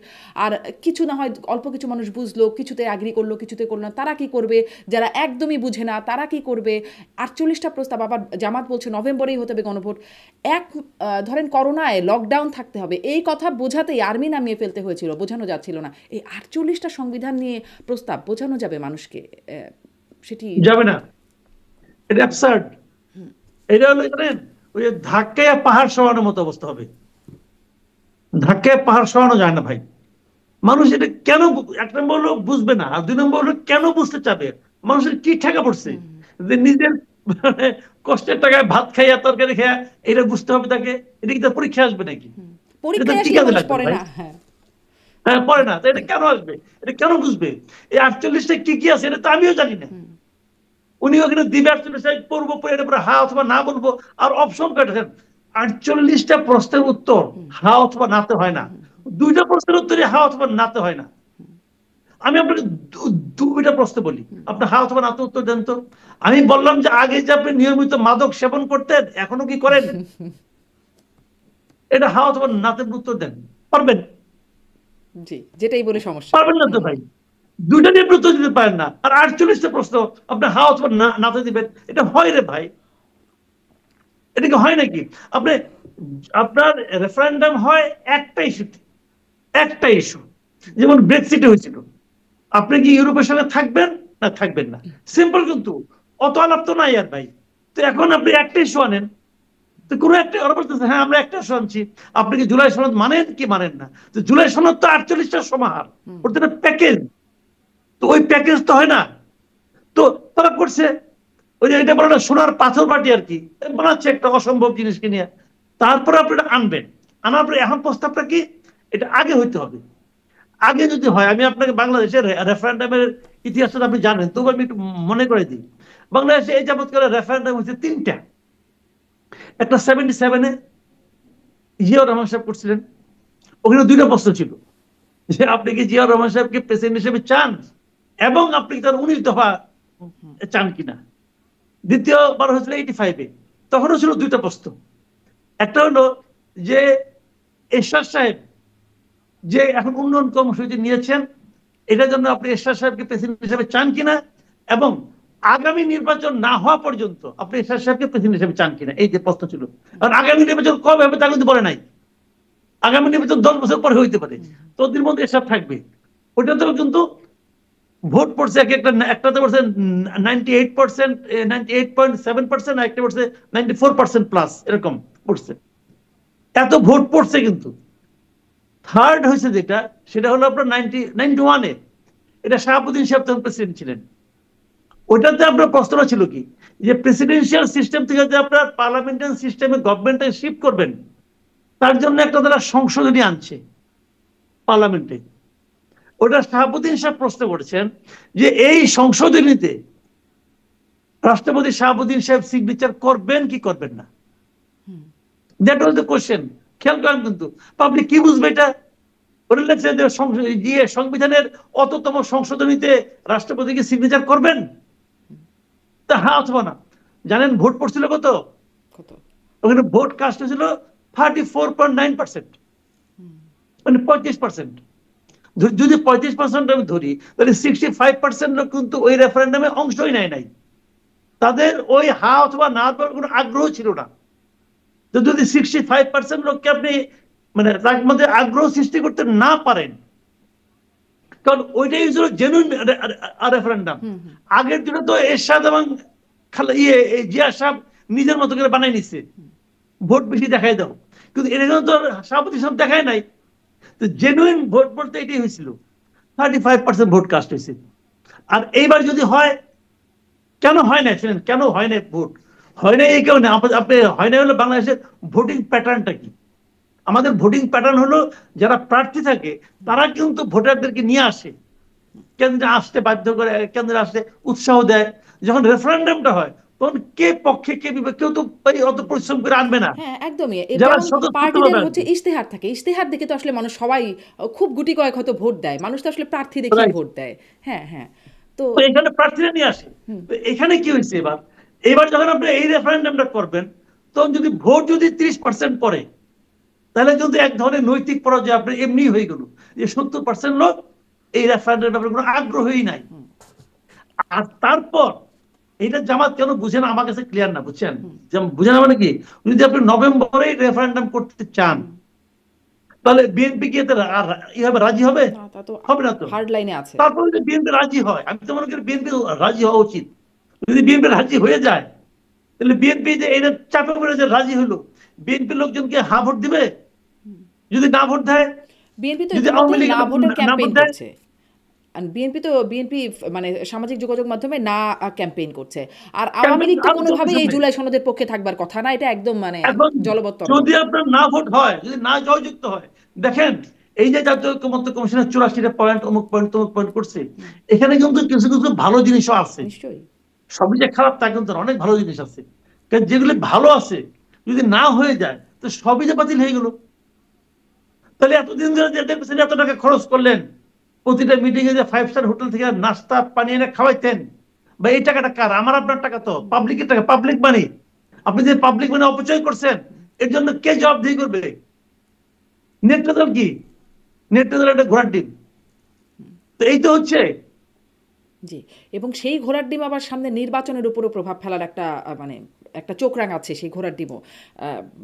আর কিছু না হয় অল্প কিছু মানুষ বুঝলো, কিছুতে অ্যাগ্রি করলো, কিছুতে করলো না, তারা কি করবে? যারা একদমই বুঝে না তারা কি করবে? 48টা প্রস্তাব, আবার জামাত বলছে নভেম্বরেই হতে হবে গণভোট। ধরেন করোনায় লকডাউন থাকতে হবে, এই কথা বোঝাতেই আর্মি নামিয়ে ফেলতে হয়েছিল, বোঝানো যাচ্ছিল না। এই 48টা সংবিধান নিয়ে প্রস্তাব বোঝানো যাবে মানুষকে? সেটি যাবে না, এটা অ্যাবসার্ড। এটা হলো জানেন ওই যে ধাক্কায় পাহাড় সরানোর মতো অবস্থা হবে। ধাক্কায় পাহাড় সরানো যায় না ভাই। মানুষ এটা কেন, এক নম্বর হলো বুঝবে না, আর দুই নম্বর হলো কেন বুঝতে চাবে? মানুষের কি ঠেকা পড়ছে যে নিজের কষ্টের টাকায় ভাত খাইয়া তরকারি খাইয়া এটা বুঝতে হবে তাকে? এটা কি তার পরীক্ষা আসবে নাকি? এটা পরীক্ষায় কি আসলে কাজে মানুষ লাগবে পড়ে ভাই? না। হ্যাঁ, হ্যাঁ, পড়ে না, তো এটা কেন আসবে? এটা কেন বুঝবে? এই 48টা কি কি আছে এটা তো আমিও জানি না। উনি ওখানে দিবে 48টা পড়বো, পড়ে এটা পরে হ্যাঁ অথবা না বলবো, আর অপশন কাটেন। 48টা প্রশ্নের উত্তর হ্যাঁ অথবা নাতে হয় না, দুইটা প্রশ্নের উত্তরে হ্যাঁ অথবা নাতে হয় না। আমি আপনাকে দুইটা প্রশ্ন বলি, আপনি হ্যাঁ অথবা নাতে উত্তর দেন তো। আমি বললাম যে আগে যে আপনি নিয়মিত মাদক সেবন করতেন, এখনো কি করেন? এটা হ্যাঁ অথবা নাতে উত্তর দেন, পারবেন? জি, যেটাই বলে সমস্যা। পারবেন না তো ভাই, দুইটা নিয়ে উত্তর দিতে পারেন না, আর 48টা প্রশ্ন আপনি হ্যাঁ অথবা নাতে দিবেন। এটা হয় রে ভাই? এটা কি হয় নাকি? আপনি আপনার রেফারেন্ডাম হয় একটা ইস্যুতে, একটা ইস্যু, যেমন ব্রেক্সিটে হয়েছিল। আপনি কি ইউরোপের সঙ্গে থাকবেন না থাকবেন না, সিম্পল। কিন্তু অত আলাপ তো নাই আর ভাই। তো এখন আপনি একটা ইস্যু আনেন, তো কোনো একটা ওরা বলতেছে হ্যাঁ আমরা একটা ইস্যু আনছি, আপনি কি জুলাই সনদ মানেন কি মানেন না? তো জুলাই সনদ তো 48টার সমাহার, ওটা একটা প্যাকেজ। তো ওই প্যাকেজ তো হয় না। তো তারা করছে ওই যে এটা বলে না সোনার পাথর বাটি আর কি, বানাচ্ছে একটা অসম্ভব জিনিসকে নিয়ে। তারপরে আপনি এটা আনবেন, আনার পরে এখন প্রস্তাবটা কি? এটা আগে হইতে হবে। আগে যদি হয়, আমি আপনাকে বাংলাদেশের রেফারেন্ডামের ইতিহাসটা আপনি জানেন, তবু আমি একটু মনে করে দিই। বাংলাদেশে এই যাবৎকালে রেফারেন্ডাম হচ্ছে 3টা। একটা 77-এ জিয়াউর রহমান সাহেব করছিলেন, ওখানে 2টা প্রশ্ন ছিল, যে আপনি কি জিয়াউর রহমান সাহেবকে প্রেসিডেন্ট হিসেবে চান এবং আপনি কি তার 19 দফা চান কিনা। দ্বিতীয়বার হয়েছিল 85-এ, তখনও ছিল 2টা প্রশ্ন। একটা হলো যে এরশাদ সাহেব যে এখন উন্নয়ন কর্মসূচি নিয়েছেন, এটার জন্য আপনি এরশাদ সাহেবকে প্রেসিডেন্ট হিসেবে চান কিনা, এবং আগামী নির্বাচন না হওয়া পর্যন্ত আপনি এরশাদ সাহেবকে প্রেসিডেন্ট হিসেবে চান কিনা, এই যে প্রশ্ন ছিল। কারণ আগামী নির্বাচন কবে হবে তা কিন্তু বলে নাই, আগামী নির্বাচন 10 বছর পরে হইতে পারে, ততদিন মধ্যে এসব থাকবে। ওইটাতেও কিন্তু ভোট পড়ছে, একটাতে পড়ছে 98%, 98.7%, আর একটা পড়ছে 94% প্লাস, এরকম পড়ছে। এত ভোট পড়ছে কিন্তু। থার্ড হয়েছে যেটা, সেটা হলো আপনার 91-এ, এটা শাহাবুদ্দিন সাহেব তখন প্রেসিডেন্ট ছিলেন। ওইটাতে আপনার প্রশ্নটা ছিল কি, যে প্রেসিডেন্সিয়াল সিস্টেম থেকে যে আপনার পার্লামেন্টারি সিস্টেমে গভর্নমেন্টে শিফট করবেন, তার জন্য একটা তারা সংশোধনী আনছে পার্লামেন্টে। ওটা শাহাবুদ্দিন সাহেব প্রশ্ন করেছেন যে এই সংশোধনীতে রাষ্ট্রপতি শাহাবুদ্দিন সাহেব সিগনেচার করবেন কি করবেন না। That was the question. খেয়াল করেন কিন্তু পাবলিক কি বুঝবে এটা। ওটা লেগছে যে সংবিধানের অততম সংশোধনীতে রাষ্ট্রপতিকে সিগনেচার করবেন, তা হ্যাঁ অথবা না। জানেন ভোট পড়ছিল কত? ওখানে ভোট কাস্ট হয়েছিল 34.9%, মানে 35%। যদি 35% আমি ধরি, তাহলে 65% লোক কিন্তু ওই রেফারেন্ডামে অংশই নেয় নাই, তাদের ওই হা অথবা না কোনো আগ্রহ ছিল না। তো যদি 65% লোককে আপনি মানে তার মধ্যে আগ্রহ সৃষ্টি করতে না পারেন, কারণ ওইটাই ছিল জেনুইন রেফারেন্ডাম। আগের দিনে তো এরশাদ এবং জিয়া সাহেব নিজের মতো করে বানাই নিচ্ছে, ভোট বেশি দেখাই দাও, কিন্তু এটা তো সভাপতি সব দেখায় নাই। তো জেনুইন ভোট বলতে এটাই হয়েছিল, 35% ভোট কাস্ট হয়েছে। আর এইবার যদি হয়, কেন হয় না শুনেন, কেন হয় না ভোট? হয় না এই কারণে, আপনি হয় না হলো বাংলাদেশের ভোটিং প্যাটার্নটা কি। আমাদের ভোটিং প্যাটার্ন হলো যারা প্রার্থী থাকে তারা কিন্তু ভোটারদেরকে নিয়ে আসে, কেন্দ্রে আসতে বাধ্য করে, কেন্দ্রে আসতে উৎসাহ দেয়। যখন রেফারেন্ডামটা হয় তখন কে পক্ষে কে বিপক্ষে, কেউ তো অত পরিশ্রম করে আনবে না। হ্যাঁ একদমই। যারা যেমন পার্টিদের হচ্ছে ইশতেহার থাকে, ইশতেহার দেখে তো আসলে মানুষ সবাই খুব গুটি কয়েক হয়তো ভোট দেয়, মানুষ তো আসলে প্রার্থী দেখে ভোট দেয়। হ্যাঁ হ্যাঁ। তো এখানে প্রার্থীরা নিয়ে আসে। এখানে কি হয়েছে এবার, এবার যখন আপনি এই রেফারেন্ডামটা করবেন, তখন যদি ভোট যদি 30% পড়ে, তাহলে কিন্তু এক ধরনের নৈতিক পরাজয় আপনার এমনি হয়ে গেল, যে 70% লোক এই রেফারেন্ডামের ব্যাপারে কোনো আগ্রহই নাই। আর তারপর এটা জামাত কেন বুঝে না আমার কাছে ক্লিয়ার না, বুঝছেন? বুঝে না মানে কি, যদি আপনি নভেম্বরে রেফারেন্ডাম করতে চান, তাহলে বিএনপি কি এতে রাজি হবে? হবে না তো। হার্ড লাইনে আছে। তারপর যদি বিএনপি রাজি হয়, আমি তো মনে করি বিএনপি রাজি হওয়া উচিত। যদি বিএনপি রাজি হয়ে যায়, তাহলে বিএনপি যে এটা চাপে পড়ে যে রাজি হলো, বিএনপি লোকজনকে হা ভোট দিবে। যদি না ভোট দেয়, বিএনপি তো যদি আওয়ামী লীগ না ভোটের না ক্যাম্পেইন ভোট দেয়, করছে। বিএনপি মানে সামাজিক যোগাযোগ মাধ্যমে না ক্যাম্পেইন করছে। আর আওয়ামী লীগ তো কোনোভাবেই এই জুলাই সনদের পক্ষে থাকবার কথা না, এটা একদম মানে জলবদ্ধ। যদি আপনার না ভোট হয়, যদি না জয়যুক্ত হয়, দেখেন এই যে জাতীয় ঐক্যমত্য কমিশনের 84টা পয়েন্ট অমুক পয়েন্ট তমুক পয়েন্ট করছে, এখানে কিন্তু কিছু কিছু ভালো জিনিসও আছে। নিশ্চয়ই সবই যে খারাপ তা কিন্তু অনেক ভালো জিনিস আছে। কারণ যেগুলি ভালো আছে যদি না হয়ে যায়, তো সবই যে বাতিল হয়ে গেল। তাহলে এতদিন ধরে যে দেখছেন এত টাকা খরচ করলেন, প্রতিটা মিটিং এ যে 5 স্টার হোটেল থেকে নাস্তা পানি এনে খাওয়াইতেন, বা এই টাকাটা কার? আমার আপনার টাকা, তো পাবলিকের টাকা, পাবলিক মানি। আপনি যে পাবলিক মানি অপচয় করছেন, এর জন্য কে জবাবদিহি করবে? নেটটা দল কি? নেটটা দল একটা ঘোড়ার ডিম। তো এই তো হচ্ছে। জি, এবং সেই ঘোড়ার ডিম আবার সামনে নির্বাচনের উপরও প্রভাব ফেলার একটা মানে একটা চোখ রাঙাচ্ছে সেই ঘোড়ার ডিমও।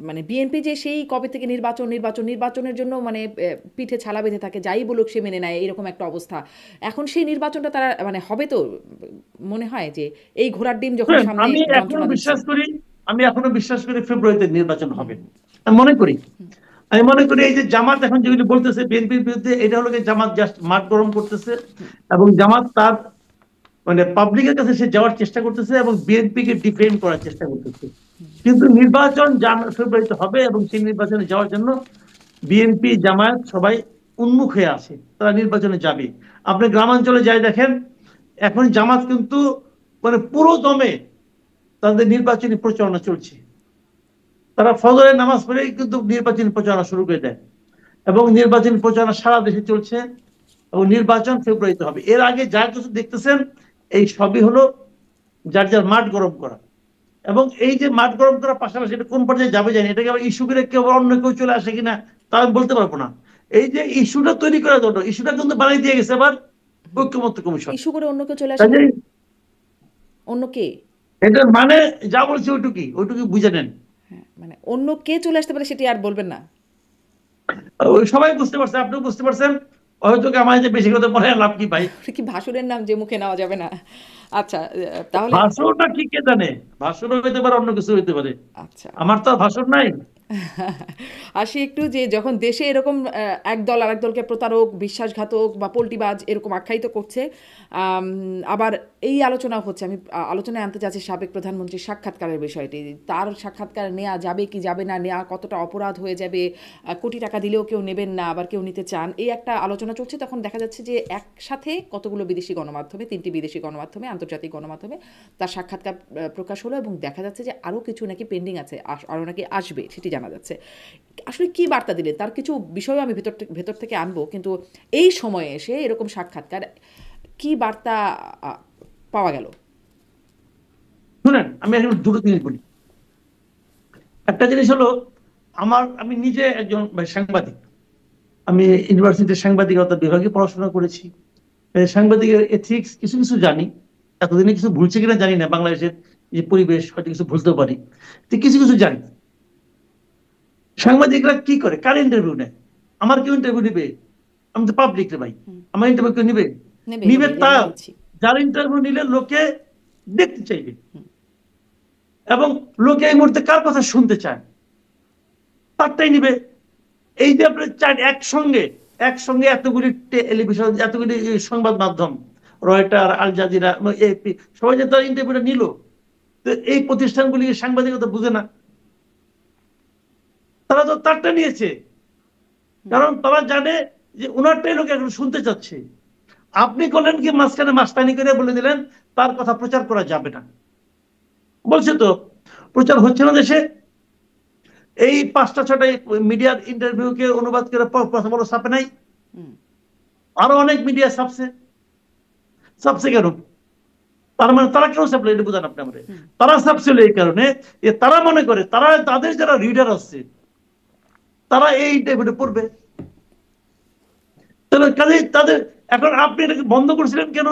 মানে বিএনপি যে সেই কবে থেকে নির্বাচনের জন্য মানে পিঠে ছালা বেঁধে থাকে, যাই বলুক সে মেনে নেয়, এরকম একটা অবস্থা। এখন সেই নির্বাচনটা তারা মানে হবে তো মনে হয় যে এই ঘোড়ার ডিম যখন সামনে যন্ত্রণা দিচ্ছে। আমি এখনো বিশ্বাস করি ফেব্রুয়ারিতে নির্বাচন হবে। আমি মনে করি এই যে জামাত এখন যেগুলি বলতেছে বিএনপির বিরুদ্ধে, এটা হলো জামাত জাস্ট মাঠ গরম করতেছে, এবং জামাত তার মানে পাবলিকের কাছে সে যাওয়ার চেষ্টা করতেছে এবং বিএনপি কে ডিফেন্ড করার চেষ্টা করতেছে। কিন্তু নির্বাচন ফেব্রুয়ারিতে হবে, এবং সেই নির্বাচনে যাওয়ার জন্য বিএনপি জামায়াত সবাই উন্মুখ হয়ে আছে, তারা নির্বাচনে যাবে। আপনি গ্রামাঞ্চলে যাই দেখেন, এখন জামাত কিন্তু মানে পুরো দমে তাদের নির্বাচনী প্রচারণা চলছে। তারা ফজরের নামাজ পড়েই কিন্তু নির্বাচনী প্রচারণা শুরু করে দেয়, এবং নির্বাচনী প্রচারণা সারা দেশে চলছে, এবং নির্বাচন ফেব্রুয়ারিতে হবে। এর আগে যা কিছু দেখতেছেন এই সবই হলো যার যার মাঠ গরম করা। এবং এই যে মাঠ গরম করার পাশাপাশি এটা কোন পর্যায়ে যাবে জানি, এটাকে আবার ইস্যু করে কেউ অন্য কেউ চলে আসে কিনা তা আমি বলতে পারবো না। এই যে ইস্যুটা তৈরি করার জন্য, ইস্যুটা কিন্তু বানিয়ে দিয়ে গেছে আবার ঐক্যমত্য কমিশন। ইস্যু করে অন্য কেউ চলে আসে কাজে মানে? অন্য কে? এটার মানে যা বলছি ওইটুকুই ওইটুকুই বুঝে নেন। হ্যাঁ, মানে অন্য কে চলে আসতে পারে সেটি আর বলবেন না। ওই সবাই বুঝতে পারছে, আপনিও বুঝতে পারছেন, হয়তো কি আমার যে বেশি কথা বলে আর লাভ কি ভাই? কি ভাসুরের নাম যে মুখে নেওয়া যাবে না? আচ্ছা, তাহলে ভাষণটা কি কে জানে, ভাষণও হইতে পারে, অন্য কিছু হইতে পারে, আচ্ছা, আমার তো আর ভাষণ নাই। আসি একটু যে যখন দেশে এরকম একদল আরেক দলকে প্রতারক, বিশ্বাসঘাতক বা পল্টিবাজ এরকম আখ্যায়িত করছে, আবার এই আলোচনা হচ্ছে, আমি আলোচনায় আনতে চাচ্ছি সাবেক প্রধানমন্ত্রীর সাক্ষাৎকারের বিষয়টি। তার সাক্ষাৎকার নেওয়া যাবে কি যাবে না, নেওয়া কতটা অপরাধ হয়ে যাবে, কোটি টাকা দিলেও কেউ নেবেন না, আবার কেউ নিতে চান, এই একটা আলোচনা চলছে। তখন দেখা যাচ্ছে যে একসাথে কতগুলো বিদেশি গণমাধ্যমে, 3টি বিদেশি গণমাধ্যমে, আন্তর্জাতিক গণমাধ্যমে তার সাক্ষাৎকার প্রকাশ হলো, এবং দেখা যাচ্ছে যে আরও কিছু নাকি পেন্ডিং আছে, আরও নাকি আসবে, সেটি জানা যাচ্ছে। আসলে কি বার্তা দিলেন তার কিছু বিষয়ও আমি ভেতর থেকে আনবো, কিন্তু এই সময়ে এসে এরকম সাক্ষাৎকার কি বার্তা পাওয়া গেল? শুনেন, আমি এখন দুটো জিনিস বলি। একটা জিনিস হলো, আমি নিজে একজন সাংবাদিক, আমি ইউনিভার্সিটির সাংবাদিকতা বিভাগে পড়াশোনা করেছি। সাংবাদিকের এথিক্স কিছু কিছু জানি, এতদিনে কিছু ভুলছে কিনা জানি না, বাংলাদেশের যে পরিবেশ হয়তো কিছু ভুলতেও পারি, তো কিছু কিছু জানি। সাংবাদিকরা কি করে, কার ইন্টারভিউ নেয়? আমার কেউ ইন্টারভিউ নিবে? আমি তো পাবলিক রে ভাই, আমার ইন্টারভিউ কেউ নিবে? নেবে নিবে নেবে, এটা আমরা তার বুঝছি। যার ইন্টারভিউ নিলে লোকে দেখতে চাইবে, এবং লোকে এই মুহূর্তে কার কথা শুনতে চায় তারটাই নিবে। এই যে আপনার একসঙ্গে একসঙ্গে এতগুলি টেলিভিশন, এতগুলি সংবাদ মাধ্যম, রয়টার, আল জাজিরা, এপি, সবাই যে তার ইন্টারভিউটা নিল, তো এই প্রতিষ্ঠানগুলি সাংবাদিকতা বুঝে না, তারা তো তারটা নিয়েছে, কারণ তারা জানে যে ওনারটাই লোক এখন শুনতে চাচ্ছে। আপনি করলেন কি, মাঝখানে মাস্তানি করে বলে দিলেন তার কথা প্রচার করা যাবে না। বলছে তো প্রচার হচ্ছে না দেশে, এই 5টা 6টা মিডিয়ার ইন্টারভিউকে অনুবাদ করে প্রথম বড় ছাপে নাই, আরো অনেক মিডিয়া ছাপছে। ছাপছে কেন? তার মানে তারা কেন ছাপলো এটা বুঝান আপনি আমাদের। তারা ছাপছিল এই কারণে যে তারা মনে করে তারা, তাদের যারা রিডার আছে তারা এই ইন্টারভিউটা পড়বে। তাহলে কাজে তাদের, এখন আপনি এটাকে বন্ধ করছিলেন কেন?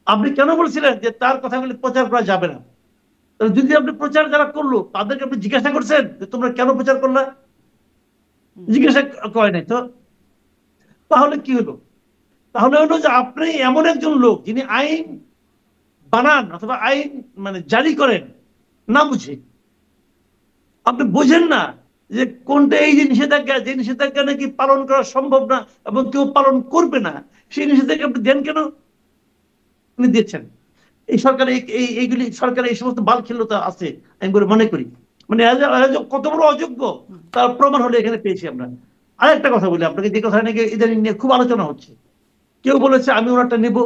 আপনি কেন বলছিলেন যে তার কথাগুলি প্রচার করা যাবে না? যদি আপনি প্রচার যারা করলো তাদেরকে আপনি জিজ্ঞাসা করছেন যে তোমরা কেন প্রচার করলা? জিজ্ঞাসা করে নাই তো। তাহলে কি হলো? তাহলে হলো যে আপনি এমন একজন লোক যিনি আইন বানান অথবা আইন মানে জারি করেন না বুঝে, আপনি বোঝেন না যে কোনটা এই যে নিষেধাজ্ঞা, যে নিষেধাজ্ঞা নাকি পালন করা সম্ভব না এবং কেউ পালন করবে না, সেই নিষেধাজ্ঞা আপনি দেন কেন? আপনি দিচ্ছেন। এই সরকার এইগুলি সরকার এই সমস্ত বালখিল্যতা আছে আমি বলে মনে করি। মানে কত বড় অযোগ্য তার প্রমাণ হলে এখানে পেয়েছি আমরা। আরেকটা কথা বলি আপনাকে, যে কথা নাকি ইদানিং নিয়ে খুব আলোচনা হচ্ছে, কেউ বলেছে আমি ওনারটা নেব,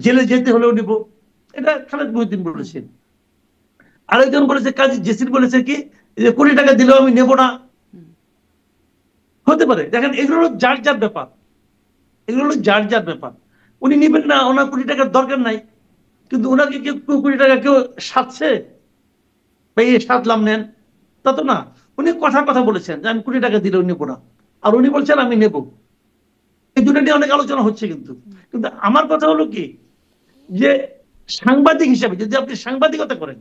জেলে যেতে হলেও নেব, এটা খালেদ মহিউদ্দিন বলেছেন। আরেকজন বলেছে, কাজী জেসির বলেছে কি যে কোটি টাকা দিলেও আমি নেব না। হতে পারে, দেখেন এগুলো হলো যার যার ব্যাপার, এগুলো হলো যার যার ব্যাপার। উনি নেবেন না, ওনার কোটি টাকার দরকার নাই, কিন্তু ওনাকে কেউ কোটি টাকা কেউ সাধছে ভাই, সাধলাম নেন, তা তো না। উনি কথা কথা বলেছেন যে আমি কোটি টাকা দিলেও নেবো না, আর উনি বলছেন আমি নেব। এই দুটো নিয়ে অনেক আলোচনা হচ্ছে, কিন্তু কিন্তু আমার কথা হলো কি যে সাংবাদিক হিসাবে যদি আপনি সাংবাদিকতা করেন,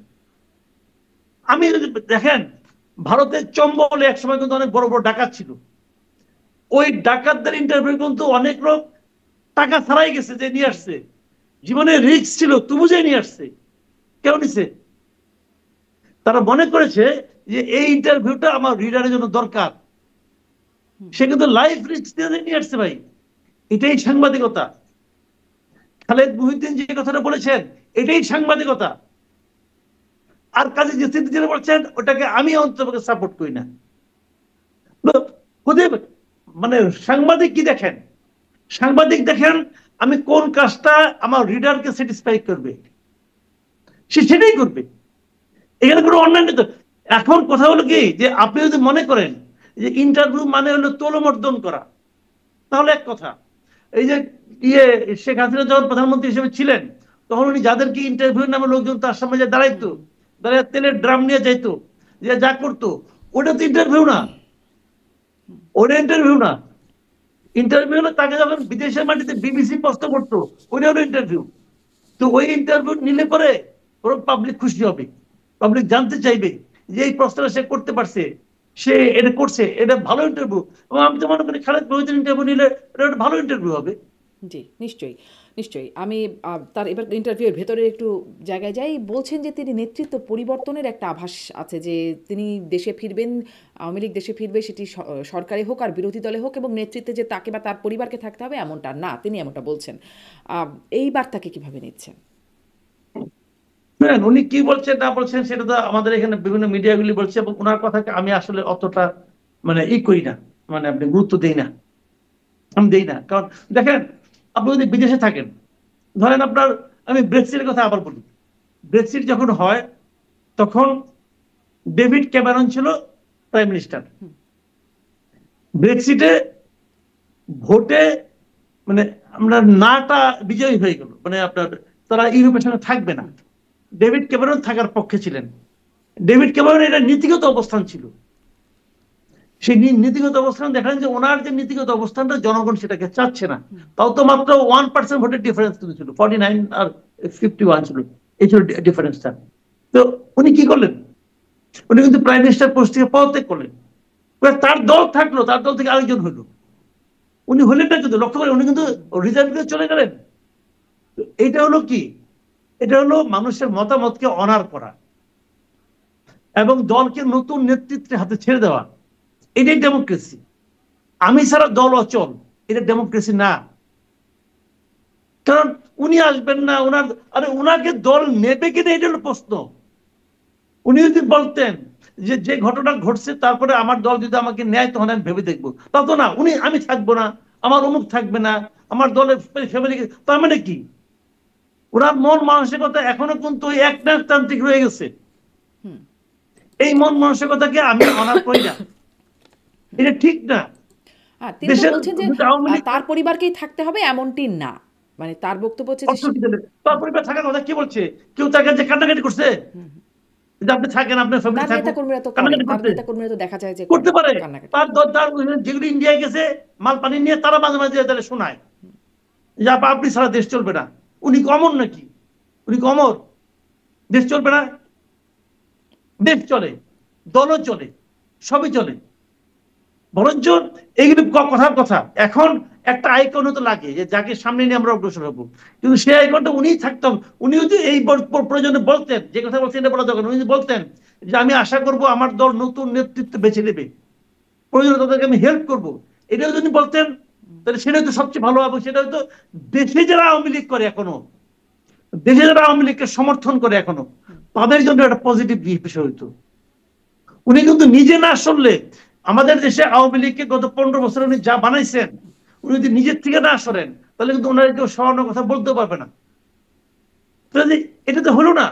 আমি যদি দেখেন ভারতের চম্বলে একসময় কিন্তু অনেক বড় বড় ডাকাত ছিল, ওই ডাকাতদের ইন্টারভিউ কিন্তু অনেক লোক টাকা ছাড়াই গেছে, যে নিয়ে আসছে, জীবনে রিস্ক ছিল তবু যে নিয়ে আসছে। কেউ নিছে? তারা মনে করেছে যে এই ইন্টারভিউটা আমার রিডারের জন্য দরকার, সে কিন্তু লাইফ রিস্ক নিয়ে আসছে ভাই। এটাই সাংবাদিকতা। খালেদ মহিউদ্দিন যে কথাটা বলেছেন এটাই সাংবাদিকতা। আর কাজী জেসির যেটা বলছেন ওটাকে আমি অন্তত সাপোর্ট করি না। ওদের মানে সাংবাদিক কি দেখেন, সাংবাদিক দেখেন আমি কোন কাজটা আমার রিডারকে স্যাটিসফাই করবে, সে সেটাই করবে, এখানে কোনো অন্যান্য তো। এখন কথা হলো কি যে আপনি যদি মনে করেন যে ইন্টারভিউ মানে হলো তোলমর্দন করা, তাহলে এক কথা। এই যে শেখ হাসিনা যখন প্রধানমন্ত্রী হিসেবে ছিলেন, তখন উনি যাদেরকে ইন্টারভিউ নামে লোকজন তার সামনে যে দাঁড়াইতো, দাঁড়ায় তেলের ড্রাম নিয়ে যাইতো, যে যা করতো, ওটা তো ইন্টারভিউ না, ওটা ইন্টারভিউ না। ইন্টারভিউ হলো তাকে যখন বিদেশের মাটিতে বিবিসি প্রশ্ন করতো, ওটা হলো ইন্টারভিউ। তো ওই ইন্টারভিউ নিলে পরে ওর পাবলিক খুশি হবে, পাবলিক জানতে চাইবে যে এই প্রশ্নটা সে করতে পারছে, সে এটা করছে, এটা ভালো ইন্টারভিউ। এবং আমি তো মনে করি খালেদ মহিউদ্দিন ইন্টারভিউ নিলে এটা একটা ভালো ইন্টারভিউ হবে। জি, নিশ্চয়ই, নিশ্চয়ই। আমি তার এবার ইন্টারভিউয়ের ভেতরে একটু জায়গায় যাই। বলছেন যে তিনি নেতৃত্ব পরিবর্তনের একটা আভাস আছে, যে তিনি দেশে ফিরবেন, আওয়ামী লীগ দেশে ফিরবে, সেটি সরকারে হোক আর বিরোধী দলে হোক, এবং নেতৃত্বে যে তাকে বা তার পরিবারকে থাকতে হবে এমনটা না, তিনি এমনটা বলছেন। এই বার্তাকে কিভাবে নিচ্ছেন? উনি কি বলছেন না বলছেন সেটা তো আমাদের এখানে বিভিন্ন মিডিয়াগুলি বলছে, এবং ওনার কথাকে আমি আসলে অতটা মানে করি না, মানে আপনি গুরুত্ব দেই না, আমি দেই না। কারণ দেখেন, আপনি যদি বিদেশে থাকেন, ধরেন আপনার, আমি ব্রেক্সিটের কথা আবার বলি। ব্রেক্সিট যখন হয় তখন ডেভিড ক্যামেরন ছিল প্রাইম মিনিস্টার। ব্রেক্সিটে ভোটে মানে আমরা নাটা বিজয়ী হয়ে গেল, মানে আপনার তারা ইউরোপের সঙ্গে থাকবে না। ডেভিড ক্যামেরন থাকার পক্ষে ছিলেন। ডেভিড ক্যামেরন এটা নীতিগত অবস্থান ছিল। সেই নীতিগত অবস্থান দেখেন যে ওনার যে নীতিগত অবস্থানটা জনগণ সেটাকে চাচ্ছে না। তাও তো মাত্র 1% ভোটের ডিফারেন্স কিন্তু ছিল, 49 আর 51 ছিল, এই ছিল ডিফারেন্সটা। তো উনি কি করলেন, উনি কিন্তু প্রাইম মিনিস্টার পোস্ট থেকে পদত্যাগ করলেন। তার দল থাকলো, তার দল থেকে আরেকজন হলো, উনি হলেন না কিন্তু, লক্ষ্য করেন উনি কিন্তু রিজাইন করে চলে গেলেন। এইটা হলো কি, এটা হলো মানুষের মতামতকে অনার করা এবং দলকে নতুন নেতৃত্বের হাতে ছেড়ে দেওয়া, এটাই ডেমোক্রেসি। আমি ছাড়া দল অচল, এটা ডেমোক্রেসি না। কারণ উনি আসবেন না, ওনার, আরে ওনাকে দল নেবে কিনা এটা হলো প্রশ্ন। উনি যদি বলতেন যে যে ঘটনা ঘটছে তারপরে আমার দল যদি আমাকে নেয় তখন আমি ভেবে দেখবো, তা তো না। উনি আমি থাকবো না, আমার অমুক থাকবে না, আমার দলের ফ্যামিলি, তার মানে কি ওনার মন মানসিকতা এখনো কিন্তু একনায়কতান্ত্রিক রয়ে গেছে। এই মন মানসিকতাকে আমি অনার করি না, এটা ঠিক না। তিনি তো দেশের বলছেন যে আওয়ামী লীগ তার পরিবারকেই থাকতে হবে এমনটি না, মানে তার বক্তব্য হচ্ছে যে তার পরিবার থাকার কথা কি বলছে? কেউ তার কাছে কান্নাকাটি করছে যে আপনি থাকেন, আপনার ফ্যামিলি তার থাকুক? নেতাকর্মীরা তো করেন, কান্নাকাটি তার করতে নেতাকর্মীরা তো দেখা যায় যে করতে পারে। কান্নাকাটি। তার যেগুলো ইন্ডিয়ায় গেছে মাল পানি নিয়ে, তারা মাঝে মাঝে তাহলে শোনায় যে আপনি ছাড়া দেশ চলবে না। উনি কি অমর নাকি? উনি কি অমর? দেশ চলবে না? দেশ চলে, দলও চলে, সবই চলে। বরঞ্চ এইগুলো কথার কথা। এখন একটা আইকন তো লাগে যে যাকে সামনে নিয়ে আমরা অগ্রসর হবো, কিন্তু সেই আইকনটা উনিই থাকতাম। উনি যদি এই প্রয়োজনে বলতেন, যে কথা বলছেন এটা বলা দরকার, উনি যদি বলতেন যে আমি আশা করব আমার দল নতুন নেতৃত্ব বেছে নেবে, প্রয়োজনে তাদেরকে আমি হেল্প করবো, এটাও যদি বলতেন তাহলে সেটা হয়তো সবচেয়ে ভালো হবে। সেটা হয়তো দেশে যারা আওয়ামী লীগ করে এখনো, দেশে যারা আওয়ামী লীগকে সমর্থন করে এখনো, তাদের জন্য একটা পজিটিভ বিষয় হইতো। উনি কিন্তু নিজে না শুনলে, আমাদের দেশে আওয়ামী লীগকে গত 15 বছরে উনি যা বানাইছেন, উনি যদি নিজের থেকে না সরেন তাহলে কিন্তু ওনার কেউ সরানোর কথা বলতেও পারবে না। এটা তো হলো না।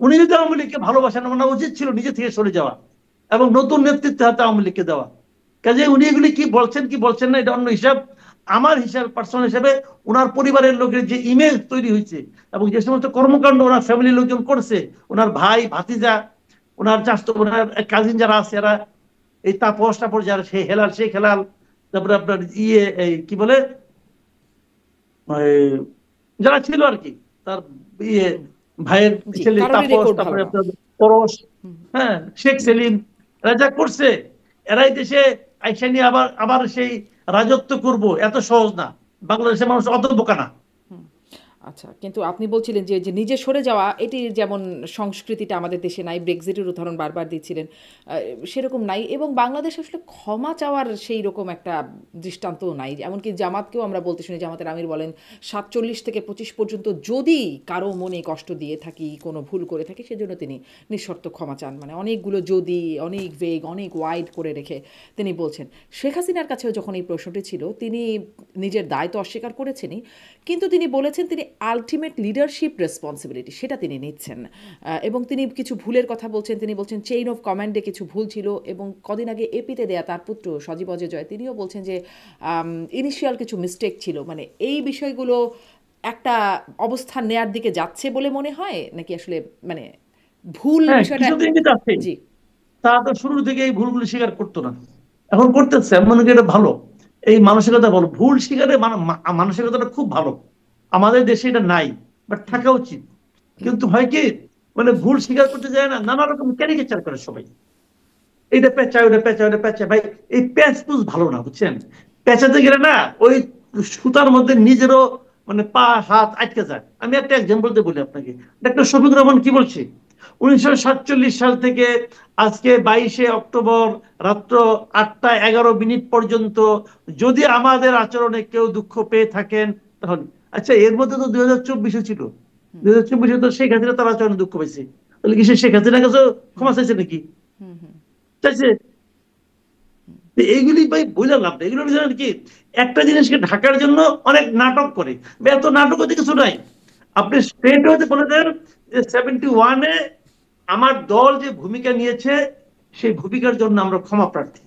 উনি যদি আওয়ামী লীগকে ভালোবাসেন, ওনার উচিত ছিল নিজে থেকে সরে যাওয়া এবং নতুন নেতৃত্বের হাতে আওয়ামী লীগকে দেওয়া। কাজে উনি এগুলি কি বলছেন কি বলছেন না এটা অন্য হিসাব। আমার হিসাব, পার্সোনাল হিসাবে, ওনার পরিবারের লোকের যে ইমেজ তৈরি হয়েছে এবং যে সমস্ত কর্মকাণ্ড ওনার ফ্যামিলির লোকজন করছে, ওনার ভাই ভাতিজা, ওনার চাচতো, ওনার কাজিন যারা আছে, এরা এই তাপস টাপস যারা, সেই হেলাল, সেই খেলাল, তারপরে আপনার কি বলে যারা ছিল আর কি, তার ভাইয়ের ছেলে তাপস, তারপরে আপনার পরশ, হ্যাঁ, শেখ সেলিম, এরা যা করছে, এরাই দেশে আইসা নিয়ে আবার আবার সেই রাজত্ব করব, এত সহজ না। বাংলাদেশের মানুষ অত বোকা না। আচ্ছা, কিন্তু আপনি বলছিলেন যে যে নিজে সরে যাওয়া এটি যেমন সংস্কৃতিটা আমাদের দেশে নাই, ব্রেক্সিটের উদাহরণ বারবার দিচ্ছিলেন, সেরকম নাই, এবং বাংলাদেশ আসলে ক্ষমা চাওয়ার সেই রকম একটা দৃষ্টান্তও নাই। এমনকি জামাতকেও আমরা বলতে শুনি, জামাতের আমির বলেন 47 থেকে 25 পর্যন্ত যদি কারো মনে কষ্ট দিয়ে থাকি, কোনো ভুল করে থাকি, সেজন্য তিনি নিঃশর্ত ক্ষমা চান। মানে অনেকগুলো যদি, অনেক ভেগ, অনেক ওয়াইড করে রেখে তিনি বলছেন। শেখ হাসিনার কাছেও যখন এই প্রশ্নটি ছিল, তিনি নিজের দায় তো অস্বীকার করেছেনই, কিন্তু তিনি বলেছেন তিনি আলটিমেট লিডারশিপ রেসপন্সিবিলিটি সেটা তিনি নিচ্ছেন। এবং তিনি কিছু ভুলের কথা বলছেন। তিনি বলছেন চেইন অফ কমান্ডে কিছু ভুল ছিল, এবং কদিন আগে এপিতে দেয়া তার পুত্র সজীব অজয় জয় তিনিও বলছেন যে ইনিশিয়াল কিছু মিস্টেক ছিল। মানে এই বিষয়গুলো একটা অবস্থান নেয়ার দিকে যাচ্ছে বলে মনে হয়, নাকি আসলে মানে ভুল হ্যাঁ, বিষয়টা? কিছুদিন কিন্তু আছে। জি। তারা তো শুরু থেকে এই ভুলগুলো স্বীকার করতো না, এখন করতেছে। মনে করি এটা ভালো, এই মানসিকতা ভালো, ভুল স্বীকারের মানসিকতাটা খুব ভালো। আমাদের দেশে এটা নাই, বাট থাকা উচিত। কিন্তু হয় কি, মানে ভুল স্বীকার করতে যায় না, নানা রকম ক্যারিকেচার করে সবাই। এইটা পেঁচা, ওটা পেঁচা, ওটা পেঁচা। ভাই, এই প্যাচ পুচ ভালো না, বুঝছেন? পেঁচাতে গেলে না ওই সুতার মধ্যে নিজেরও মানে পা হাত আটকে যায়। আমি একটা এক্সাম্পল দিয়ে বলি আপনাকে। ডাক্তার শফিকুর রহমান কি বলছে, 1947 সাল থেকে আজকে 22 অক্টোবর রাত্র 8টা 11 মিনিট পর্যন্ত যদি আমাদের আচরণে কেউ দুঃখ পেয়ে থাকেন তাহলে, আচ্ছা এর মধ্যে তো 2024 ছিল, 2024 তো শেখ হাসিনা তার আচরণে দুঃখ পেয়েছে, তাহলে কি সে শেখ হাসিনার কাছে ক্ষমা চাইছে নাকি? চাইছে? তো এইগুলি ভাই বুঝলাম না, এগুলো জানেন কি, একটা জিনিসকে ঢাকার জন্য অনেক নাটক করে। বা এত নাটক হতে কিছু নাই, আপনি স্ট্রেট হতে বলে দেন যে 71-এ আমার দল যে ভূমিকা নিয়েছে সেই ভূমিকার জন্য আমরা ক্ষমা প্রার্থী।